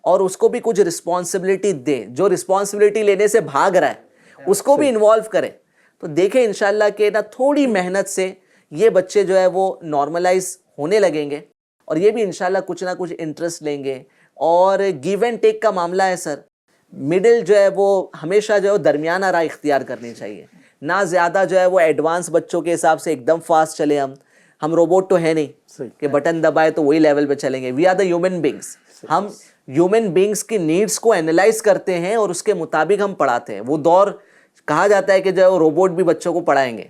और उसको भी कुछ रिस्पॉन्सिबिलिटी दें, जो रिस्पॉन्सिबिलिटी लेने से भाग रहा है उसको भी इन्वॉल्व करें, तो देखें इंशाल्लाह कि ना थोड़ी मेहनत से ये बच्चे जो है वो नॉर्मलाइज होने लगेंगे और ये भी इंशाल्लाह कुछ ना कुछ इंटरेस्ट लेंगे। और गिव एंड टेक का मामला है सर, मिडिल जो है वो हमेशा जो है दरमियाना राह इख्तियार करनी चाहिए, ना ज़्यादा जो है वो एडवांस बच्चों के हिसाब से एकदम फास्ट चले। हम रोबोट तो है नहीं कि बटन दबाए तो वही लेवल पे चलेंगे। We are the human beings, हम ह्यूमन बींग्स की नीड्स को एनालाइज करते हैं और उसके मुताबिक हम पढ़ाते हैं। वो दौर कहा जाता है कि जो है वो रोबोट भी बच्चों को पढ़ाएंगे,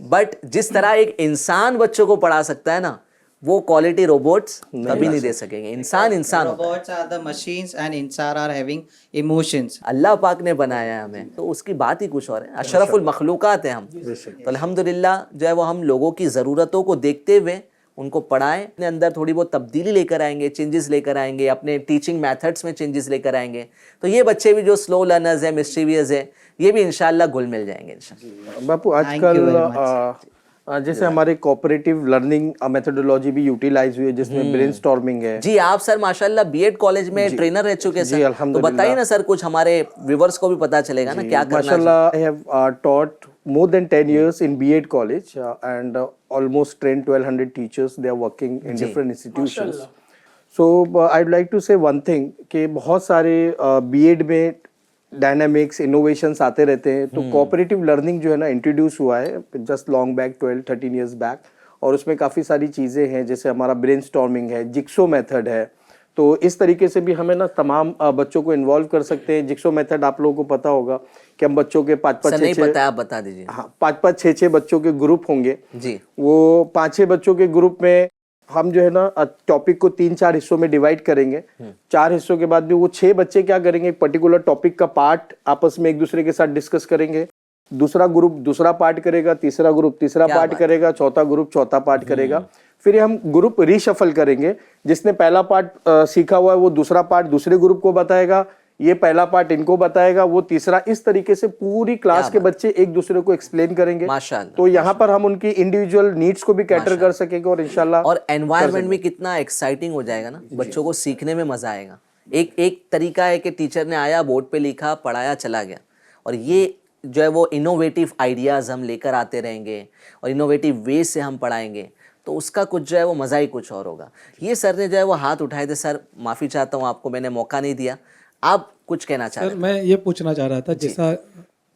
बट जिस तरह एक इंसान बच्चों को पढ़ा सकता है ना, वो क्वालिटी रोबोट्स कभी नहीं दे सकेंगे। इंसान इंसान होता है। Robots are the machines and insan are having emotions. अल्लाह पाक ने बनाया है हमें, तो उसकी बात ही कुछ और है। अशरफुल मखलूकात है हम। तो अल्हम्दुलिल्लाह जो है वो हम लोगों की ज़रूरतों को देखते हुए उनको पढ़ाएं, अपने अंदर थोड़ी बहुत तब्दीली लेकर आएंगे, चेंजेस लेकर आएंगे, अपने टीचिंग मेथड्स में चेंजेस लेकर आएंगे, तो ये बच्चे भी जो स्लो लर्नर्स है, मिस्टीवियस है, ये भी इंशाल्लाह घुल मिल जाएंगे इंशाल्लाह। बापू आजकल जैसे हमारे कोऑपरेटिव लर्निंग मेथोडोलॉजी भी यूटिलाइज हुई है जिसमें ब्रेनस्टॉर्मिंग है। जी आप सर माशाल्लाह बीएड कॉलेज में ट्रेनर रह चुके जी, सर, तो अल्हम्दुलिल्लाह। बताइए ना सर, कुछ हमारे व्यूवर्स को भी पता चलेगा ना क्या करना है। माशाल्लाह I have taught more than 10 years in B.Ed college and almost trained 1200 teachers. They are working in different institutions. So I'd like to say one thing कि बहुत सारे B.Ed में डायनामिक्स इनोवेशंस आते रहते हैं, तो कोऑपरेटिव लर्निंग जो है ना इंट्रोड्यूस हुआ है just long back 12-13 years back, और उसमें काफ़ी सारी चीज़ें हैं जैसे हमारा ब्रेनस्टॉर्मिंग है, जिक्सो मेथड है। तो इस तरीके से भी हमें ना तमाम बच्चों को इन्वॉल्व कर सकते हैं। जिक्सो मेथड आप लोगों को पता होगा कि हम बच्चों के 5-5 नहीं 6-6 पता है, आप बता दीजिए। हाँ 5-5 6-6 बच्चों के ग्रुप होंगे जी, वो 5-6 बच्चों के ग्रुप में हम जो है ना टॉपिक को 3-4 हिस्सों में डिवाइड करेंगे। 4 हिस्सों के बाद भी वो 6 बच्चे क्या करेंगे, एक पर्टिकुलर टॉपिक का पार्ट आपस में एक दूसरे के साथ डिस्कस करेंगे। दूसरा ग्रुप दूसरा पार्ट करेगा, तीसरा ग्रुप तीसरा पार्ट करेगा, चौथा ग्रुप चौथा पार्ट करेगा। फिर हम ग्रुप रीशफल करेंगे, जिसने पहला पार्ट सीखा हुआ है वो दूसरा पार्ट दूसरे ग्रुप को बताएगा, ये पहला पार्ट इनको बताएगा, वो तीसरा। इस तरीके से पूरी क्लास के बच्चे एक दूसरे को एक्सप्लेन करेंगे। माशाल्लाह। तो यहाँ पर हम उनकी इंडिविजुअल नीड्स को भी कैटर कर सकेंगे और इंशाल्लाह और एनवायरनमेंट भी कितना एक्साइटिंग हो जाएगा ना, बच्चों को सीखने में मजा आएगा। एक तरीका है कि टीचर ने आया, बोर्ड पे लिखा, पढ़ाया, चला गया, और ये जो है वो इनोवेटिव आइडियाज़ हम लेकर आते रहेंगे और इनोवेटिव वे से हम पढ़ाएंगे, तो उसका कुछ जो है वो मज़ा ही कुछ और होगा। ये सर ने जो है वो हाथ उठाए थे। सर माफ़ी चाहता हूँ, आपको मैंने मौका नहीं दिया, आप कुछ कहना चाह रहे सर मैं ये पूछना चाह रहा था,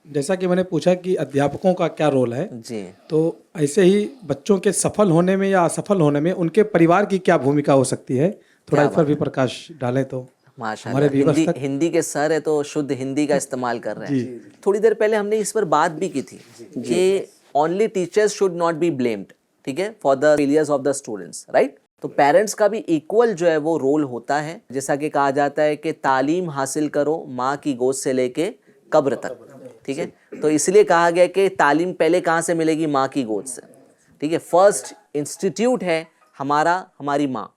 जैसा कि मैंने पूछा कि अध्यापकों का क्या रोल है, जी, तो ऐसे ही बच्चों के सफल होने में या असफल होने में उनके परिवार की क्या भूमिका हो सकती है, थोड़ा इस पर भी प्रकाश डालें तो। माशाल्लाह। हिंदी के सर है तो शुद्ध हिंदी का इस्तेमाल कर रहे हैं। थोड़ी देर पहले हमने इस पर बात भी की थी कि only teachers should not be blamed, ठीक है, for the failures of the students, right. तो पेरेंट्स का भी इक्वल जो है वो रोल होता है। जैसा कि कहा जाता है कि तालीम हासिल करो माँ की गोद से लेके कब्र तक, ठीक है। तो इसलिए कहा गया कि तालीम पहले कहाँ से मिलेगी, माँ की गोद से, ठीक है। फर्स्ट इंस्टीट्यूट है हमारी माँ,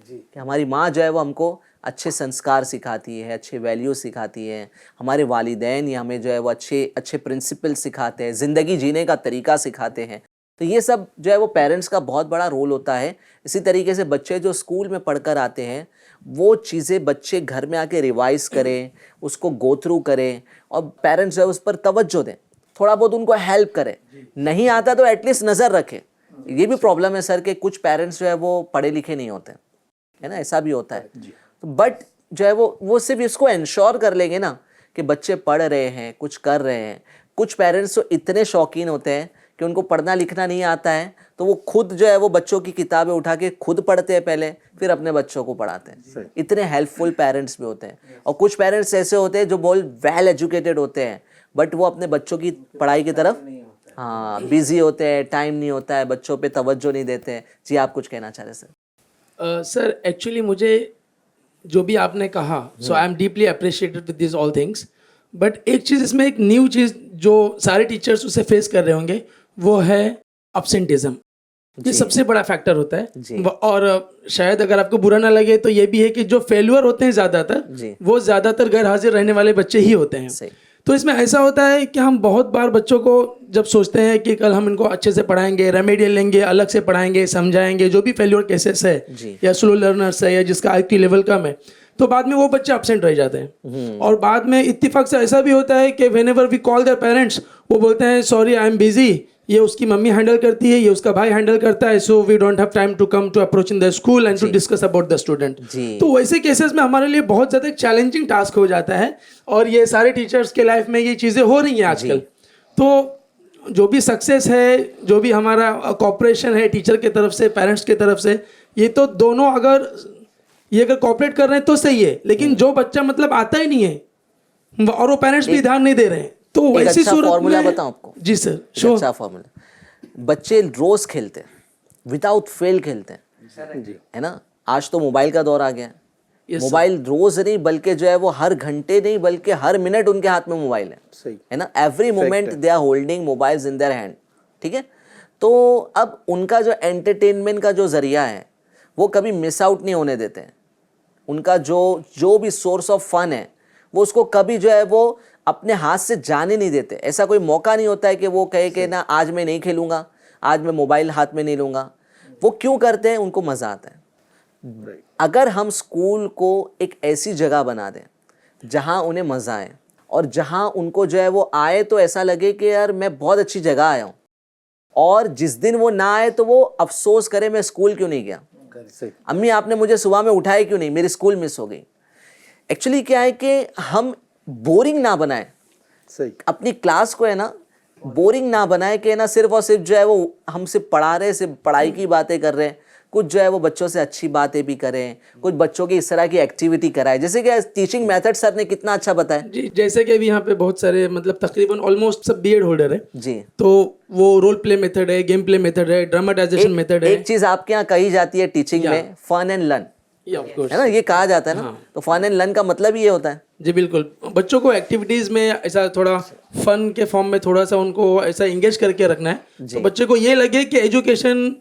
कि हमारी माँ जो है वो हमको अच्छे संस्कार सिखाती है, अच्छे वैल्यूज सिखाती है। हमारे वालिदैन या हमें जो है वो अच्छे प्रिंसिपल सिखाते हैं, ज़िंदगी जीने का तरीका सिखाते हैं। तो ये सब जो है वो पेरेंट्स का बहुत बड़ा रोल होता है। इसी तरीके से बच्चे जो स्कूल में पढ़कर आते हैं वो चीज़ें बच्चे घर में आके रिवाइज़ करें, उसको गो थ्रू करें, और पेरेंट्स जो है उस पर तवज्जो दें, थोड़ा बहुत उनको हेल्प करें। नहीं आता तो एटलीस्ट नज़र रखें। ये भी प्रॉब्लम है सर कि कुछ पेरेंट्स जो है वो पढ़े लिखे नहीं होते, है ना, ऐसा भी होता है। बट जो है वो सिर्फ इसको इंश्योर कर लेंगे ना कि बच्चे पढ़ रहे हैं, कुछ कर रहे हैं। कुछ पेरेंट्स तो इतने शौकीन होते हैं कि उनको पढ़ना लिखना नहीं आता है, तो वो खुद जो है वो बच्चों की किताबें उठा के खुद पढ़ते हैं पहले, फिर अपने बच्चों को पढ़ाते हैं। इतने हेल्पफुल पेरेंट्स भी होते हैं। और कुछ पेरेंट्स ऐसे होते हैं जो बहुत वेल एजुकेटेड होते हैं, बट वो अपने बच्चों की पढ़ाई की तरफ बिजी होते हैं, टाइम नहीं होता है, बच्चों पे तवज्जो नहीं देते हैं। जी, आप कुछ कहना चाह रहे सर? सर एक्चुअली मुझे जो भी आपने कहा, so I am deeply appreciated with this all things, but एक चीज़ इसमें, एक न्यू चीज़ जो सारे टीचर्स उसे फेस कर रहे होंगे, वो है अब्सेंटिज्म। ये सबसे बड़ा फैक्टर होता है। और शायद अगर आपको बुरा ना लगे तो ये भी है कि जो फेल्यूर होते हैं ज़्यादातर, वो ज़्यादातर गैर हाजिर रहने वाले बच्चे ही होते हैं। तो इसमें ऐसा होता है कि हम बहुत बार बच्चों को जब सोचते हैं कि कल हम इनको अच्छे से पढ़ाएंगे, रेमेडियल लेंगे, अलग से पढ़ाएंगे, समझाएंगे, जो भी फेल्योर केसेस है या स्लो लर्नर्स है या जिसका IQ लेवल कम है, तो बाद में वो बच्चे अपसेंट रह जाते हैं। और बाद में इत्तेफाक से ऐसा भी होता है कि whenever we call their parents, वो बोलते हैं सॉरी आई एम बिजी, ये उसकी मम्मी हैंडल करती है, ये उसका भाई हैंडल करता है, so we don't have time to come to approach in the school and to discuss about the student. तो वैसे केसेस में हमारे लिए बहुत ज़्यादा चैलेंजिंग टास्क हो जाता है, और ये सारे टीचर्स के लाइफ में ये चीज़ें हो रही हैं आजकल। तो जो भी सक्सेस है, जो भी हमारा कॉपरेशन है टीचर की तरफ से, पेरेंट्स की तरफ से, ये तो दोनों अगर कॉपरेट कर रहे हैं तो सही है, लेकिन जो बच्चा मतलब आता ही नहीं है और वो पेरेंट्स भी ध्यान नहीं दे रहे हैं, तो वैसी सूरत में बताऊं आपको? जी सर, अच्छा फॉर्मूला। बच्चे रोज खेलते हैं, विदाउट फेल खेलते हैं, है ना। आज तो मोबाइल का दौर आ गया है। मोबाइल रोज नहीं बल्कि जो है वो हर घंटे नहीं बल्कि हर मिनट उनके हाथ में मोबाइल है ना। Every moment they are holding mobiles in their hand, ठीक है। तो अब उनका जो एंटरटेनमेंट का जो जरिया है वो कभी मिस आउट नहीं होने देते हैं। उनका जो भी सोर्स ऑफ फन है वो उसको कभी जो है वो अपने हाथ से जाने नहीं देते। ऐसा कोई मौका नहीं होता है कि वो कहे कि ना आज मैं नहीं खेलूंगा, आज मैं मोबाइल हाथ में नहीं लूँगा। वो क्यों करते हैं? उनको मज़ा आता है। अगर हम स्कूल को एक ऐसी जगह बना दें जहाँ उन्हें मज़ा आए और जहाँ उनको जो है वो आए तो ऐसा लगे कि यार मैं बहुत अच्छी जगह आया हूँ, और जिस दिन वो ना आए तो वो अफसोस करे मैं स्कूल क्यों नहीं गया, अम्मी आपने मुझे सुबह में उठाया क्यों नहीं, मेरी स्कूल मिस हो गई। एक्चुअली क्या है कि हम बोरिंग ना बनाए, अपनी क्लास को है ना बोरिंग ना बनाए कि ना सिर्फ और सिर्फ जो है वो हम सिर्फ पढ़ा रहे, सिर्फ पढ़ाई की बातें कर रहे हैं। कुछ जो है वो बच्चों से अच्छी बातें भी करें, कुछ बच्चों की इस तरह की एक्टिविटी कराएं, जैसे कि टीचिंग मेथड सर ने कितना अच्छा बताया जी। जैसे कि अभी यहाँ पे बहुत सारे मतलब तकरीबन ऑलमोस्ट सब बीएड होल्डर है जी, तो वो रोल प्ले मेथड है, गेम प्ले मेथड है, ड्रामेटाइजेशन मेथड है। एक चीज आपके यहाँ कही जाती है टीचिंग में, फन एंड लर्न, है ना, ये कहा जाता है ना। तो फन एंड लर्न का मतलब ये होता है जी, बिल्कुल। बच्चों को एक्टिविटीज़ में ऐसा थोड़ा फन के फॉर्म में थोड़ा सा उनको ऐसा इंगेज करके रखना है, तो बच्चे को ये लगे कि एजुकेशन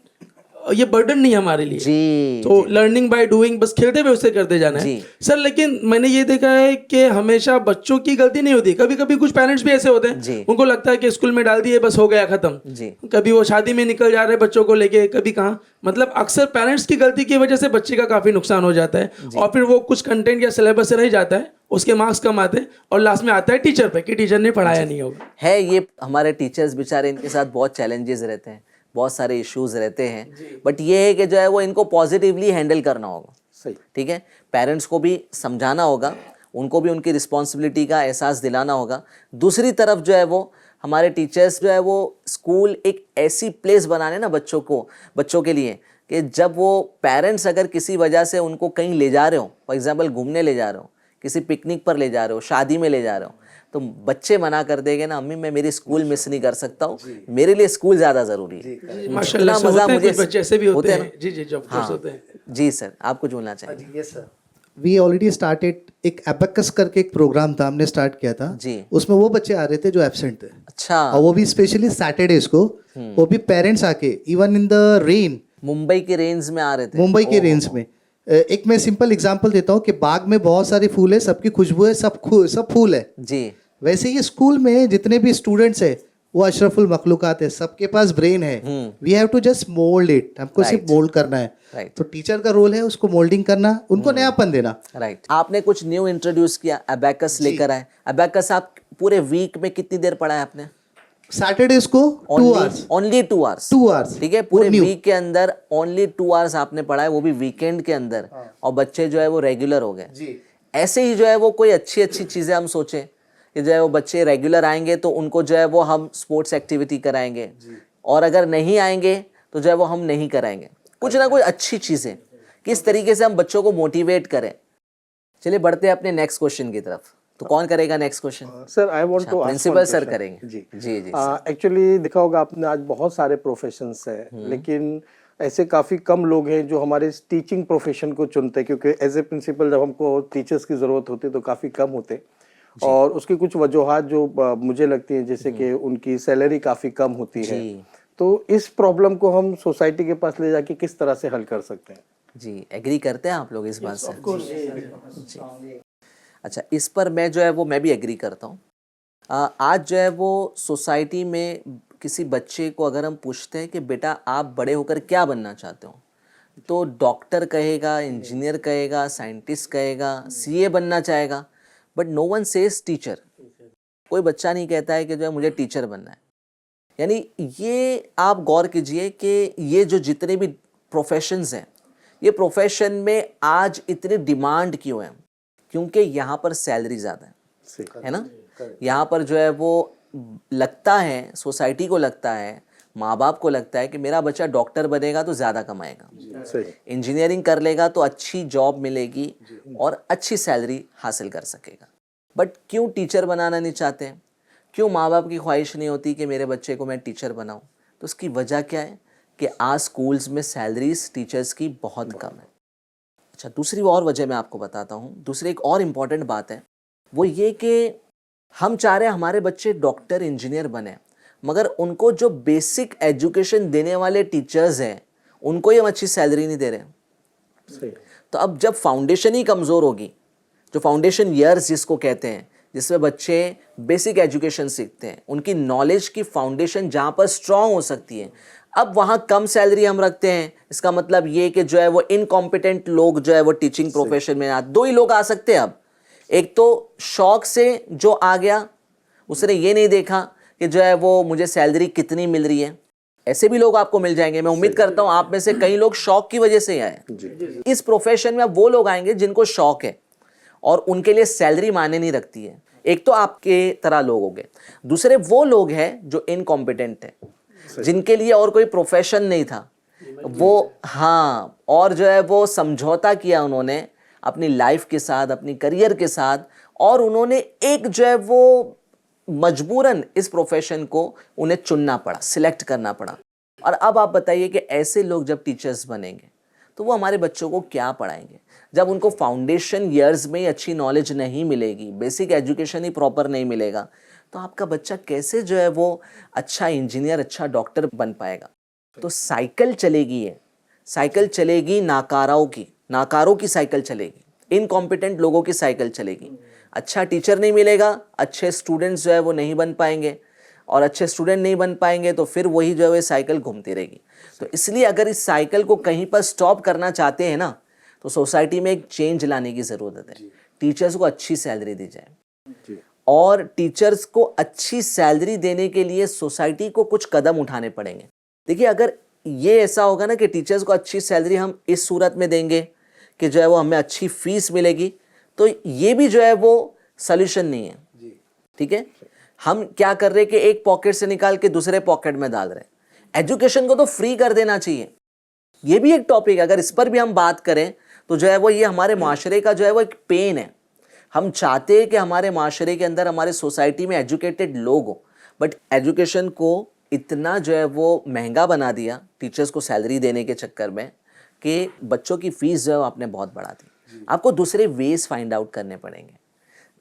ये बर्डन नहीं है हमारे लिए जी। तो लर्निंग बाय डूइंग, बस खेलते हुए उससे करते जाना है सर। लेकिन मैंने ये देखा है कि हमेशा बच्चों की गलती नहीं होती, कभी कभी कुछ पेरेंट्स भी ऐसे होते हैं, उनको लगता है कि स्कूल में डाल दिए बस हो गया खत्म। कभी वो शादी में निकल जा रहे बच्चों को लेके, कभी कहाँ, मतलब अक्सर पेरेंट्स की गलती की वजह से बच्चे का काफ़ी नुकसान हो जाता है, और फिर वो कुछ कंटेंट या सिलेबस से रह जाता है, उसके मार्क्स कम आते हैं, और लास्ट में आता है टीचर पे कि टीचर ने पढ़ाया नहीं होगा। है ये हमारे टीचर्स बेचारे, इनके साथ बहुत चैलेंजेस रहते हैं, बहुत सारे इश्यूज रहते हैं, बट ये है कि जो है वो इनको पॉजिटिवली हैंडल करना होगा। सही, ठीक है। पेरेंट्स को भी समझाना होगा, उनको भी उनकी रिस्पॉन्सिबिलिटी का एहसास दिलाना होगा। दूसरी तरफ जो है वो हमारे टीचर्स जो है वो स्कूल एक ऐसी प्लेस बनाने ना बच्चों के लिए कि जब वो पेरेंट्स अगर किसी वजह से उनको कहीं ले जा रहे हो, फॉर एग्जाम्पल घूमने ले जा रहे हो, किसी पिकनिक पर ले जा रहे हो, शादी में ले जा रहे हो, तो बच्चे मना कर देंगे ना, अम्मी मैं मेरी स्कूल मिस नहीं कर सकता हूँ, मेरे लिए स्कूल ज़्यादा ज़रूरी है। माशाल्लाह से होते हैं, कुछ बच्चे ऐसे भी होते हैं। जी जी, ऑफ कोर्स होते हैं। जी सर, आप कुछ बोलना चाहेंगे? Yes sir, we already started, एक एबेकस करके एक प्रोग्राम था, हमने स्टार्ट किया था जी। उसमें वो बच्चे आ रहे थे जो एब्सेंट थे। अच्छा। और वो भी स्पेशली सैटरडेज को, वो भी पेरेंट्स आके even in the rain, Mumbai के रेंज में आ रहे थे। मुंबई के रेंज में। एक मैं सिंपल एग्जांपल देता हूँ कि बाग में बहुत सारे फूल है, सबकी खुशबू है, सब फूल है जी। वैसे ही स्कूल में जितने भी स्टूडेंट्स है वो अशरफुल मखलूकात है, सबके पास ब्रेन है। We have to just mould it, हमको सिर्फ मोल्ड करना है। तो टीचर का रोल है उसको मोल्डिंग करना, उनको नयापन देना। राइट। आपने कुछ न्यू इंट्रोड्यूस किया, अबैकस लेकर आए। अबैकस आप पूरे वीक में कितनी देर पढ़ाया आपने? सैटरडेज को 2 आवर्स, ओनली 2 आवर्स। 2 आवर्स, ठीक है। पूरे वीक के अंदर ओनली 2 आवर्स आपने पढ़ाया, वो भी वीकेंड के अंदर, और बच्चे जो है वो रेगुलर हो गए। ऐसे ही जो है वो कोई अच्छी अच्छी चीज़ें हम सोचें कि जो है वो बच्चे रेगुलर आएंगे तो उनको जो है वो हम स्पोर्ट्स एक्टिविटी कराएंगे, और अगर नहीं आएंगे तो जो है वो हम नहीं कराएंगे। कुछ ना कुछ अच्छी चीज़ें, किस तरीके से हम बच्चों को मोटिवेट करें। चलिए बढ़ते हैं अपने नेक्स्ट क्वेश्चन की तरफ। तो कौन करेगा next question? Sir I want to ask principal sir करेंगे। जी जी जी एक्चुअली देखा होगा आपने, आज बहुत सारे प्रोफेशंस हैं, लेकिन ऐसे काफ़ी कम लोग हैं जो हमारे टीचिंग प्रोफेशन को चुनते हैं, क्योंकि एज ए प्रिंसिपल जब हमको टीचर्स की ज़रूरत होती है तो काफ़ी कम होते। और उसकी कुछ वजूहात जो मुझे लगती हैं, जैसे कि उनकी सैलरी काफ़ी कम होती है। तो इस प्रॉब्लम को हम सोसाइटी के पास ले जाके किस तरह से हल कर सकते हैं? जी, एग्री करते हैं आप लोग इस बात से? जी। अच्छा, इस पर मैं भी एग्री करता हूँ। आज जो है वो सोसाइटी में किसी बच्चे को अगर हम पूछते हैं कि बेटा आप बड़े होकर क्या बनना चाहते हो, तो डॉक्टर कहेगा, इंजीनियर कहेगा, साइंटिस्ट कहेगा, सीए बनना चाहेगा, but no one says teacher. कोई बच्चा नहीं कहता है कि जो है मुझे टीचर बनना है। यानी ये आप गौर कीजिए कि ये जो जितने भी प्रोफेशंस हैं, ये प्रोफेशन में आज इतनी डिमांड क्यों है? क्योंकि यहाँ पर सैलरी ज़्यादा है ना। यहाँ पर जो है वो लगता है, सोसाइटी को लगता है, माँ बाप को लगता है कि मेरा बच्चा डॉक्टर बनेगा तो ज़्यादा कमाएगा, इंजीनियरिंग कर लेगा तो अच्छी जॉब मिलेगी और अच्छी सैलरी हासिल कर सकेगा। बट क्यों टीचर बनाना नहीं चाहते हैं? क्यों माँ बाप की ख्वाहिश नहीं होती कि मेरे बच्चे को मैं टीचर बनाऊँ? तो उसकी वजह क्या है कि आज स्कूल्स में सैलरीज टीचर्स की बहुत कम है। अच्छा, दूसरी और वजह मैं आपको बताता हूँ। दूसरी एक और इम्पॉर्टेंट बात है, वो ये कि हम चाह रहे हैं हमारे बच्चे डॉक्टर इंजीनियर बने, मगर उनको जो बेसिक एजुकेशन देने वाले टीचर्स हैं उनको ही हम अच्छी सैलरी नहीं दे रहे। तो अब जब फाउंडेशन ही कमज़ोर होगी, जो फाउंडेशन ईयर्स जिसको कहते हैं, जिसमें बच्चे बेसिक एजुकेशन सीखते हैं, उनकी नॉलेज की फाउंडेशन जहाँ पर स्ट्रांग हो सकती है, अब वहाँ कम सैलरी हम रखते हैं। इसका मतलब ये कि जो है वो इनकॉम्पिटेंट लोग जो है वो टीचिंग प्रोफेशन में दो ही लोग आ सकते हैं अब। एक तो शौक से जो आ गया, उसने ये नहीं देखा कि जो है वो मुझे सैलरी कितनी मिल रही है। ऐसे भी लोग आपको मिल जाएंगे। मैं उम्मीद करता हूँ आप में से कई लोग शौक की वजह से आए। इस प्रोफेशन में अब वो लोग आएंगे जिनको शौक है और उनके लिए सैलरी मायने नहीं रखती है। एक तो आपके तरह लोग हो गए, दूसरे वो लोग हैं जो इनकॉम्पिटेंट हैं, जिनके लिए और कोई प्रोफेशन नहीं था वो, हाँ, और जो है वो समझौता किया उन्होंने अपनी लाइफ के साथ, अपनी करियर के साथ, और उन्होंने एक जो है वो मजबूरन इस प्रोफेशन को उन्हें चुनना पड़ा, सिलेक्ट करना पड़ा। और अब आप बताइए कि ऐसे लोग जब टीचर्स बनेंगे तो वो हमारे बच्चों को क्या पढ़ाएंगे? जब उनको फाउंडेशन ईयर्स में ही अच्छी नॉलेज नहीं मिलेगी, बेसिक एजुकेशन ही प्रॉपर नहीं मिलेगा, तो आपका बच्चा कैसे जो है वो अच्छा इंजीनियर, अच्छा डॉक्टर बन पाएगा? तो साइकिल चलेगी, है साइकिल चलेगी नाकारों की साइकिल चलेगी, इनकॉम्पिटेंट लोगों की साइकिल चलेगी। अच्छा टीचर नहीं मिलेगा, अच्छे स्टूडेंट्स जो है वो नहीं बन पाएंगे, और अच्छे स्टूडेंट नहीं बन पाएंगे तो फिर वही जो है साइकिल घूमती रहेगी। तो इसलिए अगर इस साइकिल को कहीं पर स्टॉप करना चाहते हैं ना, तो सोसाइटी में एक चेंज लाने की ज़रूरत है। टीचर्स को अच्छी सैलरी दी जाए, और टीचर्स को अच्छी सैलरी देने के लिए सोसाइटी को कुछ कदम उठाने पड़ेंगे। देखिए, अगर ये ऐसा होगा ना कि टीचर्स को अच्छी सैलरी हम इस सूरत में देंगे कि जो है वो हमें अच्छी फीस मिलेगी, तो ये भी जो है वो सॉल्यूशन नहीं है। ठीक है, हम क्या कर रहे हैं कि एक पॉकेट से निकाल के दूसरे पॉकेट में डाल रहे हैं। एजुकेशन को तो फ्री कर देना चाहिए। ये भी एक टॉपिक है, अगर इस पर भी हम बात करें तो जो है वो ये हमारे माशरे का जो है वो एक पेन है। हम चाहते हैं कि हमारे माशरे के अंदर, हमारे सोसाइटी में एजुकेटेड लोग हो, बट एजुकेशन को इतना जो है वो महंगा बना दिया टीचर्स को सैलरी देने के चक्कर में कि बच्चों की फीस जो है आपने बहुत बढ़ा दी। आपको दूसरे वेज फाइंड आउट करने पड़ेंगे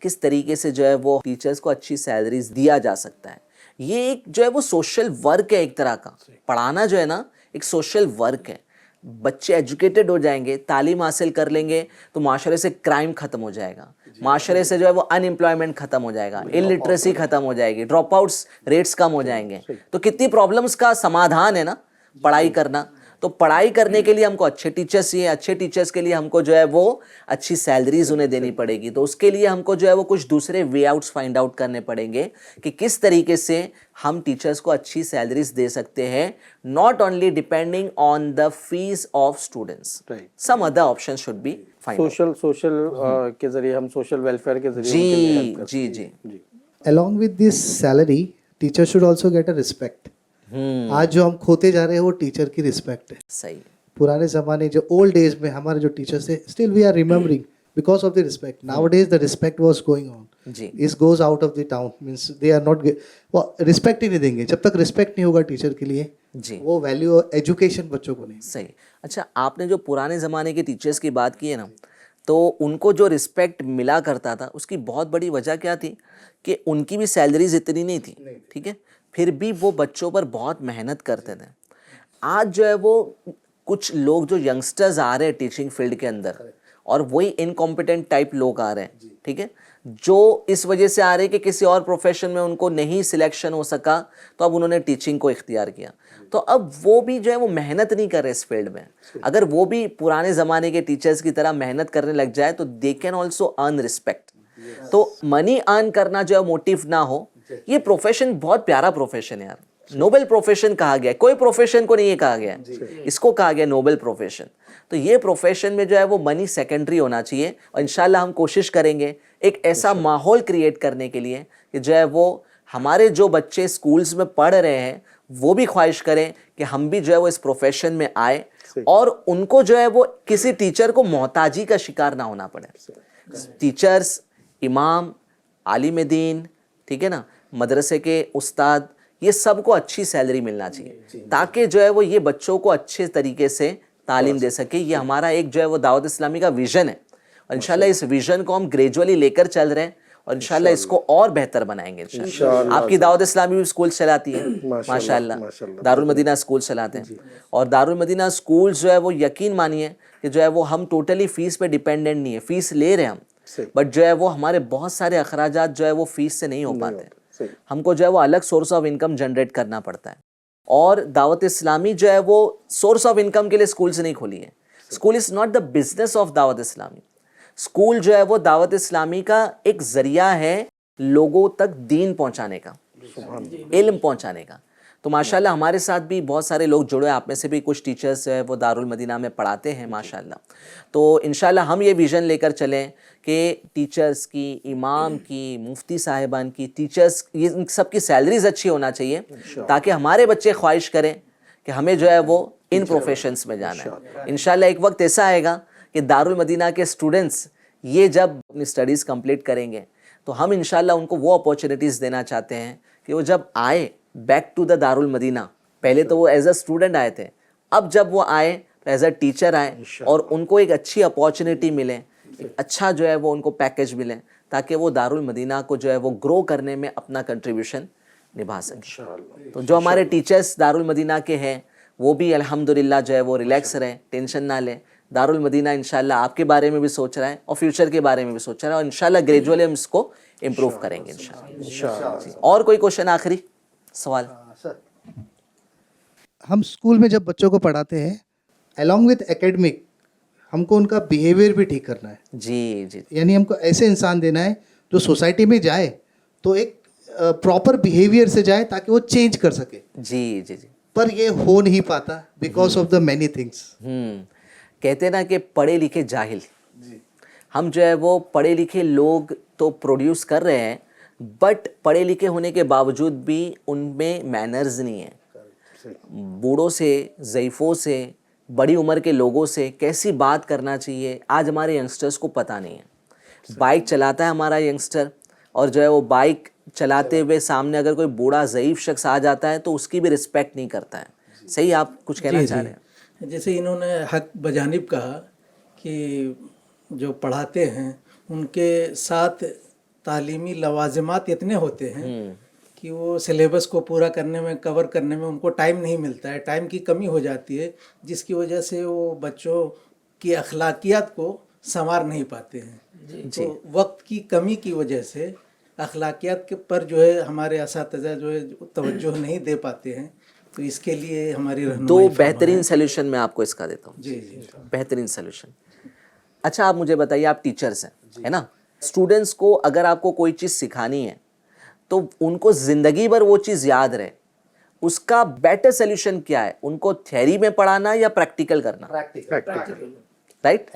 किस तरीके से जो है वो टीचर्स को अच्छी सैलरीज दिया जा सकता है। ये एक जो है वो सोशल वर्क है, एक तरह का पढ़ाना जो है ना एक सोशल वर्क है। बच्चे एजुकेटेड हो जाएंगे, तालीम हासिल कर लेंगे, तो माशरे से क्राइम खत्म हो जाएगा, माशरे से जो है वो अनएम्प्लॉयमेंट खत्म हो जाएगा, इलिटरेसी खत्म हो जाएगी, ड्रॉप आउट्स रेट्स कम हो जाएंगे। तो कितनी प्रॉब्लम्स का समाधान है ना पढ़ाई करना। तो पढ़ाई करने के लिए हमको अच्छे टीचर्स चाहिए, अच्छे टीचर्स के लिए हमको जो है वो अच्छी सैलरीज उन्हें देनी पड़ेगी। तो उसके लिए हमको जो है वो कुछ दूसरे वे आउट्स फाइंड आउट करने पड़ेंगे कि किस तरीके से हम टीचर्स को अच्छी सैलरीज दे सकते हैं, not only depending on the fees of students, some other option should be find. Social के जरिए, हम सोशल वेलफेयर के जरिए जी जी जी Along with this salary, teachers should also get a respect. आज जो हम खोते जा रहे हैं वो टीचर की रिस्पेक्ट है। सही। पुराने ज़माने जो ओल्ड एज में हमारे जो टीचर्स थे, still we are remembering because of the respect. Now days the respect was going on, जी। Is goes out of the town, means they are not, वो रिस्पेक्ट ही नहीं देंगे जब तक रिस्पेक्ट नहीं होगा टीचर के लिए, जी। वो वैल्यू एजुकेशन बच्चों को नहीं। सही। अच्छा, आपने जो पुराने ज़माने के टीचर्स की बात की है ना, तो उनको जो रिस्पेक्ट मिला करता था उसकी बहुत बड़ी वजह क्या थी कि उनकी भी सैलरीज इतनी नहीं थी, ठीक है, फिर भी वो बच्चों पर बहुत मेहनत करते थे। आज जो है वो कुछ लोग जो यंगस्टर्स आ रहे हैं टीचिंग फील्ड के अंदर, और वही इनकॉम्पिटेंट टाइप लोग आ रहे हैं, ठीक है, जो इस वजह से आ रहे हैं कि किसी और प्रोफेशन में उनको नहीं सिलेक्शन हो सका, तो अब उन्होंने टीचिंग को इख्तियार किया। तो अब वो भी जो है वो मेहनत नहीं कर रहे इस फील्ड में। अगर वो भी पुराने ज़माने के टीचर्स की तरह मेहनत करने लग जाए तो they can also earn respect. तो मनी अर्न करना जो है मोटिव ना हो, ये प्रोफेशन बहुत प्यारा प्रोफेशन है यार, नोबेल प्रोफेशन कहा गया है, कोई प्रोफेशन को नहीं ये कहा गया है, इसको कहा गया नोबेल प्रोफेशन। तो ये प्रोफेशन में जो है वो मनी सेकेंडरी होना चाहिए, और इंशाल्लाह हम कोशिश करेंगे एक ऐसा माहौल क्रिएट करने के लिए कि जो है वो हमारे जो बच्चे स्कूल्स में पढ़ रहे हैं वो भी ख्वाहिश करें कि हम भी जो है वो इस प्रोफेशन में आए, और उनको जो है वो किसी टीचर को मोहताजी का शिकार ना होना पड़े। टीचर्स, इमाम, आलिम दीन, ठीक है ना, मदरसे के उस्ताद, ये सबको अच्छी सैलरी मिलना चाहिए ताकि जो है वो ये बच्चों को अच्छे तरीके से तालीम दे सके। ये हमारा एक जो है वो दावत इस्लामी का विज़न है, और इंशाल्लाह इस विज़न को हम ग्रेजुअली लेकर चल रहे हैं, और इंशाल्लाह इसको और बेहतर बनाएंगे इंशाल्लाह। आपकी दावत इस्लामी भी स्कूल चलाती है माशाल्लाह, दारुल मदीना स्कूल चलाते हैं, और दारुल मदीना स्कूल जो है वो यकीन मानिए कि जो है वो हम टोटली फ़ीस पे डिपेंडेंट नहीं है, फ़ीस ले रहे हैं हम, बट जो है वो हमारे बहुत सारे अखराजात जो है वो फ़ीस से नहीं हो पाते, हमको जो है वो अलग सोर्स ऑफ इनकम जनरेट करना पड़ता है। और दावत इस्लामी जो है वो सोर्स ऑफ इनकम के लिए स्कूल से नहीं खोली है। School is not the business of Dawat Islami. School जो है वो दावत इस्लामी का एक ज़रिया है लोगों तक दीन पहुंचाने का, इल्म पहुंचाने का। तो माशाल्लाह हमारे साथ भी बहुत सारे लोग जुड़े, आप में से भी कुछ टीचर्स है वो दारुल मदीना में पढ़ाते हैं माशाल्लाह। तो इंशाल्लाह हम ये विज़न लेकर चलें कि टीचर्स की, इमाम की, मुफ्ती साहिबान की, टीचर्स, ये इन सब की सैलरीज अच्छी होना चाहिए ताकि हमारे बच्चे ख्वाहिश करें कि हमें जो है वो इन प्रोफेशंस में जाना है। इंशाल्लाह एक वक्त ऐसा आएगा कि दारुल मदीना के स्टूडेंट्स ये जब अपनी स्टडीज़ कंप्लीट करेंगे तो हम इंशाल्लाह उनको वो अपॉर्चुनिटीज़ देना चाहते हैं कि वो जब आए back to the Darul Madina, पहले तो वो एज अ स्टूडेंट आए थे, अब जब वो आए तो एज अ टीचर आए, और उनको एक अच्छी अपॉर्चुनिटी मिले, एक अच्छा जो है वो उनको पैकेज मिले, ताकि वो दारुल मदीना को जो है वो ग्रो करने में अपना कंट्रीब्यूशन निभा सकें। तो जो हमारे टीचर्स दारुल मदीना के हैं वो भी अल्हम्दुलिल्लाह जो है वो रिलैक्स रहें, टेंशन ना लें। दारुल मदीना इंशाल्लाह आपके बारे में भी सोच रहा है और फ्यूचर के बारे में भी सोच रहा है, और इंशाल्लाह ग्रेजुअली हम इसको इम्प्रूव करेंगे इंशाल्लाह। और कोई क्वेश्चन, आखिरी सवाल? सर, हम स्कूल में जब बच्चों को पढ़ाते हैं, अलॉन्ग विथ एकेडमिक हमको उनका बिहेवियर भी ठीक करना है। जी जी, यानी हमको ऐसे इंसान देना है जो सोसाइटी में जाए तो एक प्रॉपर बिहेवियर से जाए ताकि वो चेंज कर सके। जी जी जी। पर ये हो नहीं पाता because of the many things. कहते ना कि पढ़े लिखे जाहिल, हम जो है वो पढ़े लिखे लोग तो प्रोड्यूस कर रहे हैं, बट पढ़े लिखे होने के बावजूद भी उनमें मैनर्स नहीं है। बूढ़ों से, ज़ईफ़ों से, बड़ी उम्र के लोगों से कैसी बात करना चाहिए आज हमारे यंगस्टर्स को पता नहीं है। बाइक चलाता है हमारा यंगस्टर, और जो है वो बाइक चलाते हुए सामने अगर कोई बूढ़ा ज़ईफ़ शख्स आ जाता है तो उसकी भी रिस्पेक्ट नहीं करता है। सही, आप कुछ कहना चाह रहे हैं? जैसे इन्होंने हक बजानिब कहा कि जो पढ़ाते हैं उनके साथ तालीमी लवाजमात इतने होते हैं कि वो सिलेबस को पूरा करने में, कवर करने में उनको टाइम नहीं मिलता है, टाइम की कमी हो जाती है, जिसकी वजह से वो बच्चों की अखलाकियात को संवार नहीं पाते हैं। तो वक्त की कमी की वजह से अखलाकियात के पर जो है हमारे असातिज़ा जो है तवज्जो नहीं दे पाते हैं। तो इसके लिए हमारी दो बेहतरीन सलूशन मैं आपको इसका देता हूँ। जी जी, बेहतरीन सलूशन। अच्छा, आप मुझे बताइए, आप टीचर्स हैं, है ना? स्टूडेंट्स को अगर आपको कोई चीज़ सिखानी है तो उनको ज़िंदगी भर वो चीज़ याद रहे, उसका बेटर सलूशन क्या है? उनको थ्योरी में पढ़ाना या प्रैक्टिकल करना? राइट?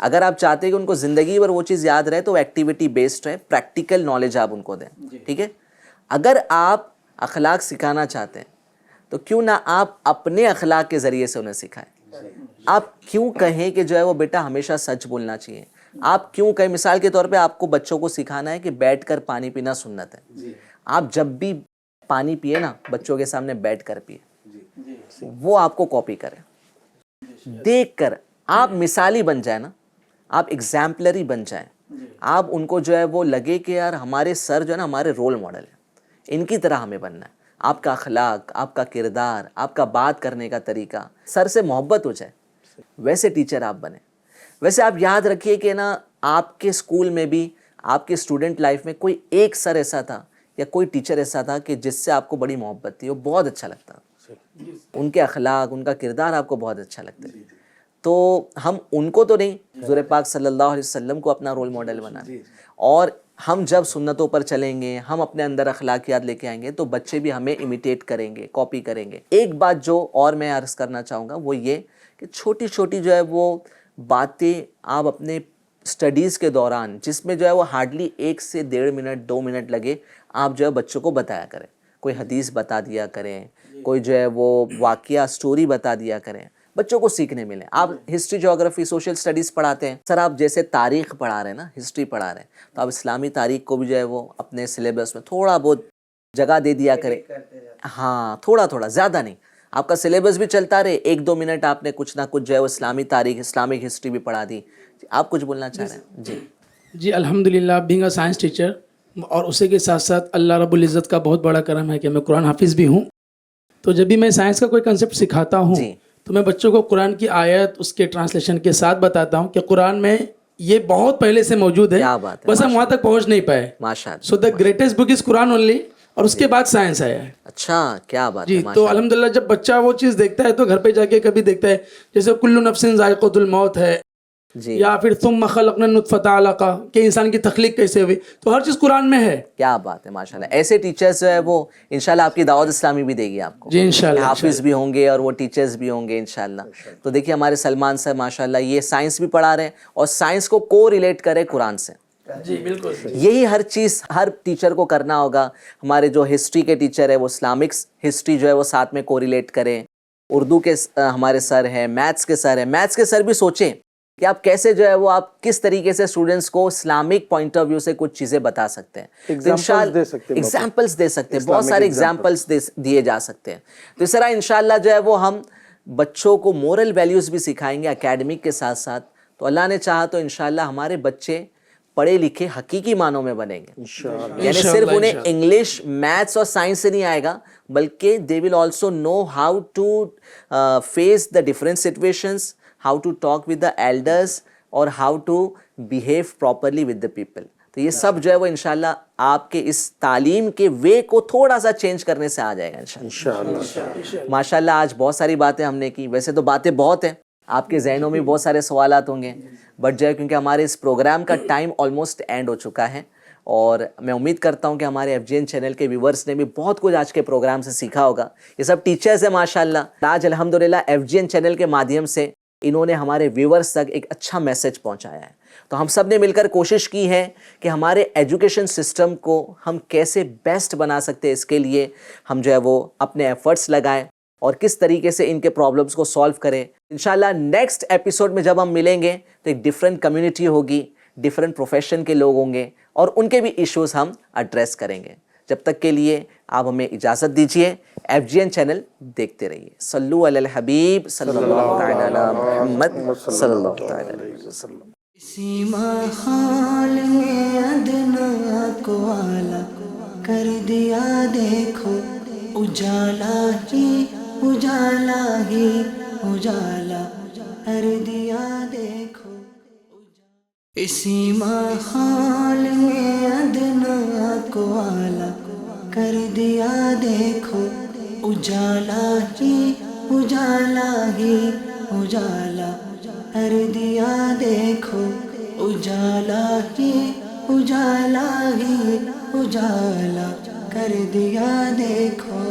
अगर आप चाहते हैं कि उनको ज़िंदगी भर वो चीज़ याद रहे तो एक्टिविटी बेस्ड है, प्रैक्टिकल नॉलेज आप उनको दें, ठीक है? अगर आप अखलाक सिखाना चाहते हैं तो क्यों ना आप अपने अखलाक के ज़रिए से उन्हें सिखाएं। आप क्यों कहें कि जो है वो बेटा हमेशा सच बोलना चाहिए। आप क्यों कहें, मिसाल के तौर पे आपको बच्चों को सिखाना है कि बैठकर पानी पीना सुन्नत है, आप जब भी पानी पिए ना बच्चों के सामने बैठ कर पिए, वो आपको कॉपी करें, देख कर आप मिसाली बन जाए ना, आप एग्जाम्पलरी बन जाएं, आप उनको जो है वो लगे कि यार हमारे सर जो है ना हमारे रोल मॉडल है, इनकी तरह हमें बनना है। आपका अखलाक, आपका किरदार, आपका बात करने का तरीका, सर से मोहब्बत हो जाए, वैसे टीचर आप बने। वैसे आप याद रखिए कि ना आपके स्कूल में भी, आपके स्टूडेंट लाइफ में कोई एक सर ऐसा था या कोई टीचर ऐसा था कि जिससे आपको बड़ी मोहब्बत थी, वो बहुत अच्छा लगता, उनके अखलाक, उनका किरदार आपको बहुत अच्छा लगता है। तो हम उनको तो नहीं, हुज़ूर पाक सल्लल्लाहु अलैहि वसल्लम को अपना रोल मॉडल बनाना, और हम जब सुन्नतों पर चलेंगे, हम अपने अंदर अखलाकियात लेके आएंगे तो बच्चे भी हमें इमिटेट करेंगे, कॉपी करेंगे। एक बात जो और मैं अर्ज़ करना चाहूँगा वो ये कि छोटी छोटी जो है वो बातें आप अपने स्टडीज़ के दौरान, जिसमें जो है वो हार्डली 1 से 1.5 मिनट 2 मिनट लगे, आप जो है बच्चों को बताया करें। कोई हदीस बता दिया करें, कोई जो है वो वाक़या स्टोरी बता दिया करें, बच्चों को सीखने मिले। आप हिस्ट्री, ज्योग्राफी, सोशल स्टडीज़ पढ़ाते हैं सर, आप जैसे तारीख़ पढ़ा रहे हैं ना, हिस्ट्री पढ़ा रहे हैं, तो आप इस्लामी तारीख़ को भी जो है वो अपने सिलेबस में थोड़ा बहुत जगह दे दिया करें। हाँ, थोड़ा थोड़ा, ज़्यादा नहीं। आपका सिलेबस भी चलता रहे, 1-2 मिनट आपने कुछ ना कुछ जो है वो इस्लामी तारीख़, इस्लामिक हिस्ट्री भी पढ़ा दी। आप कुछ बोलना चाह रहे हैं? जी जी, अल्हम्दुलिल्लाह बीइंग अ साइंस टीचर, और उसी के साथ साथ अल्लाह रब्बुल इज़्ज़त का बहुत बड़ा करम है कि मैं कुरान हाफिज़ भी हूँ। तो जब भी मैं साइंस का कोई कंसेप्ट सिखाता हूँ जी। तो मैं बच्चों को कुरान की आयत, उसके ट्रांसलेशन के साथ बताता हूँ कि कुरान में ये बहुत पहले से मौजूद है, क्या बात है, बस हम वहाँ तक पहुँच नहीं पाए। माशाअल्लाह। So the greatest book is Quran only, और उसके बाद साइंस आया है। अच्छा, क्या बात जी, है, तो माशाअल्लाह। अल्हम्दुलिल्लाह जब बच्चा वो चीज़ देखता है तो घर पे जाके कभी देखता है, जैसे कुल्लु नफ्सिन ज़ाइक़तुल मौत है, जी, या फिर तुम खलक़ना नुत्फ़ता अलक़ा, कि इंसान की तख्लीक कैसे हुई, तो हर चीज़ कुरान में है। क्या बात है, माशाल्लाह। ऐसे टीचर्स जो है वो इंशाल्लाह आपकी दावत इस्लामी भी देगी आपको। जी, इंशाल्लाह, हाफिज़ भी होंगे और वो टीचर्स भी होंगे इंशाल्लाह। तो देखिए हमारे सलमान सर माशाल्लाह ये साइंस भी पढ़ा रहे हैं और साइंस को को रिलेट करें कुरान से। जी बिल्कुल। यही हर चीज़ हर टीचर को करना होगा। हमारे जो हिस्ट्री के टीचर है वो इस्लामिक हिस्ट्री जो है वो साथ में को रिलेट करें। उर्दू के हमारे सर हैं, मैथ्स के सर हैं, मैथ्स के सर भी सोचें कि आप कैसे जो है वो आप किस तरीके से स्टूडेंट्स को इस्लामिक पॉइंट ऑफ व्यू से कुछ चीज़ें बता सकते हैं। एग्जाम्पल्स दे सकते हैं, एग्जाम्पल्स दे सकते हैं, बहुत सारे एग्जाम्पल्स दिए जा सकते हैं। तो इस तरह इंशाल्लाह जो है वो हम बच्चों को मोरल वैल्यूज़ भी सिखाएंगे एकेडमिक के साथ साथ। तो अल्लाह ने चाहा तो इंशाल्लाह हमारे बच्चे पढ़े लिखे हकीकी मानों में बनेंगे। यानी सिर्फ उन्हें इंग्लिश, मैथ्स और साइंस से नहीं आएगा, बल्कि they will also know how to face the different situations, how to talk with the elders और how to behave properly with the people. तो ये सब जो है वो इंशाल्लाह आपके इस तालीम के वे को थोड़ा सा चेंज करने से आ जाएगा इंशाल्लाह। माशाल्लाह आज बहुत सारी बातें हमने की, वैसे तो बातें बहुत हैं, आपके जहनों में बहुत सारे सवालात होंगे, बट जो है क्योंकि हमारे इस प्रोग्राम का टाइम ऑलमोस्ट एंड हो चुका है और मैं उम्मीद करता हूं कि हमारे FGN चैनल के व्यूवर्स ने भी बहुत कुछ आज के प्रोग्राम से सीखा होगा। ये सब टीचर्स हैं माशाल्लाह। आज अल्हम्दुलिल्लाह FGN चैनल के माध्यम से इन्होंने हमारे व्यूवर्स तक एक अच्छा मैसेज पहुंचाया है। तो हम सब ने मिलकर कोशिश की है कि हमारे एजुकेशन सिस्टम को हम कैसे बेस्ट बना सकते हैं, इसके लिए हम जो है वो अपने एफर्ट्स लगाएं और किस तरीके से इनके प्रॉब्लम्स को सॉल्व करें। इंशाल्लाह नेक्स्ट एपिसोड में जब हम मिलेंगे तो एक डिफरेंट कम्युनिटी होगी, डिफरेंट प्रोफेशन के लोग होंगे और उनके भी इश्यूज़ हम एड्रेस करेंगे। जब तक के लिए आप हमें इजाज़त दीजिए, FGN चैनल देखते रहिए। सल्लु अलल हबीब सल्लल्लाहु तआला अला मुहम्मद सल्लल्लाहु तआला अलैहि वसल्लम। इसी माहौल में अदना को आला कर दिया देखो, उजाला ही उजाला ही उजाला कर दिया देखो। इसी माहौल में अदना को आला कर दिया देखो, उजाला ही उजाला ही उजाला कर दिया देखो, उजाला ही उजाला ही उजाला कर दिया देखो।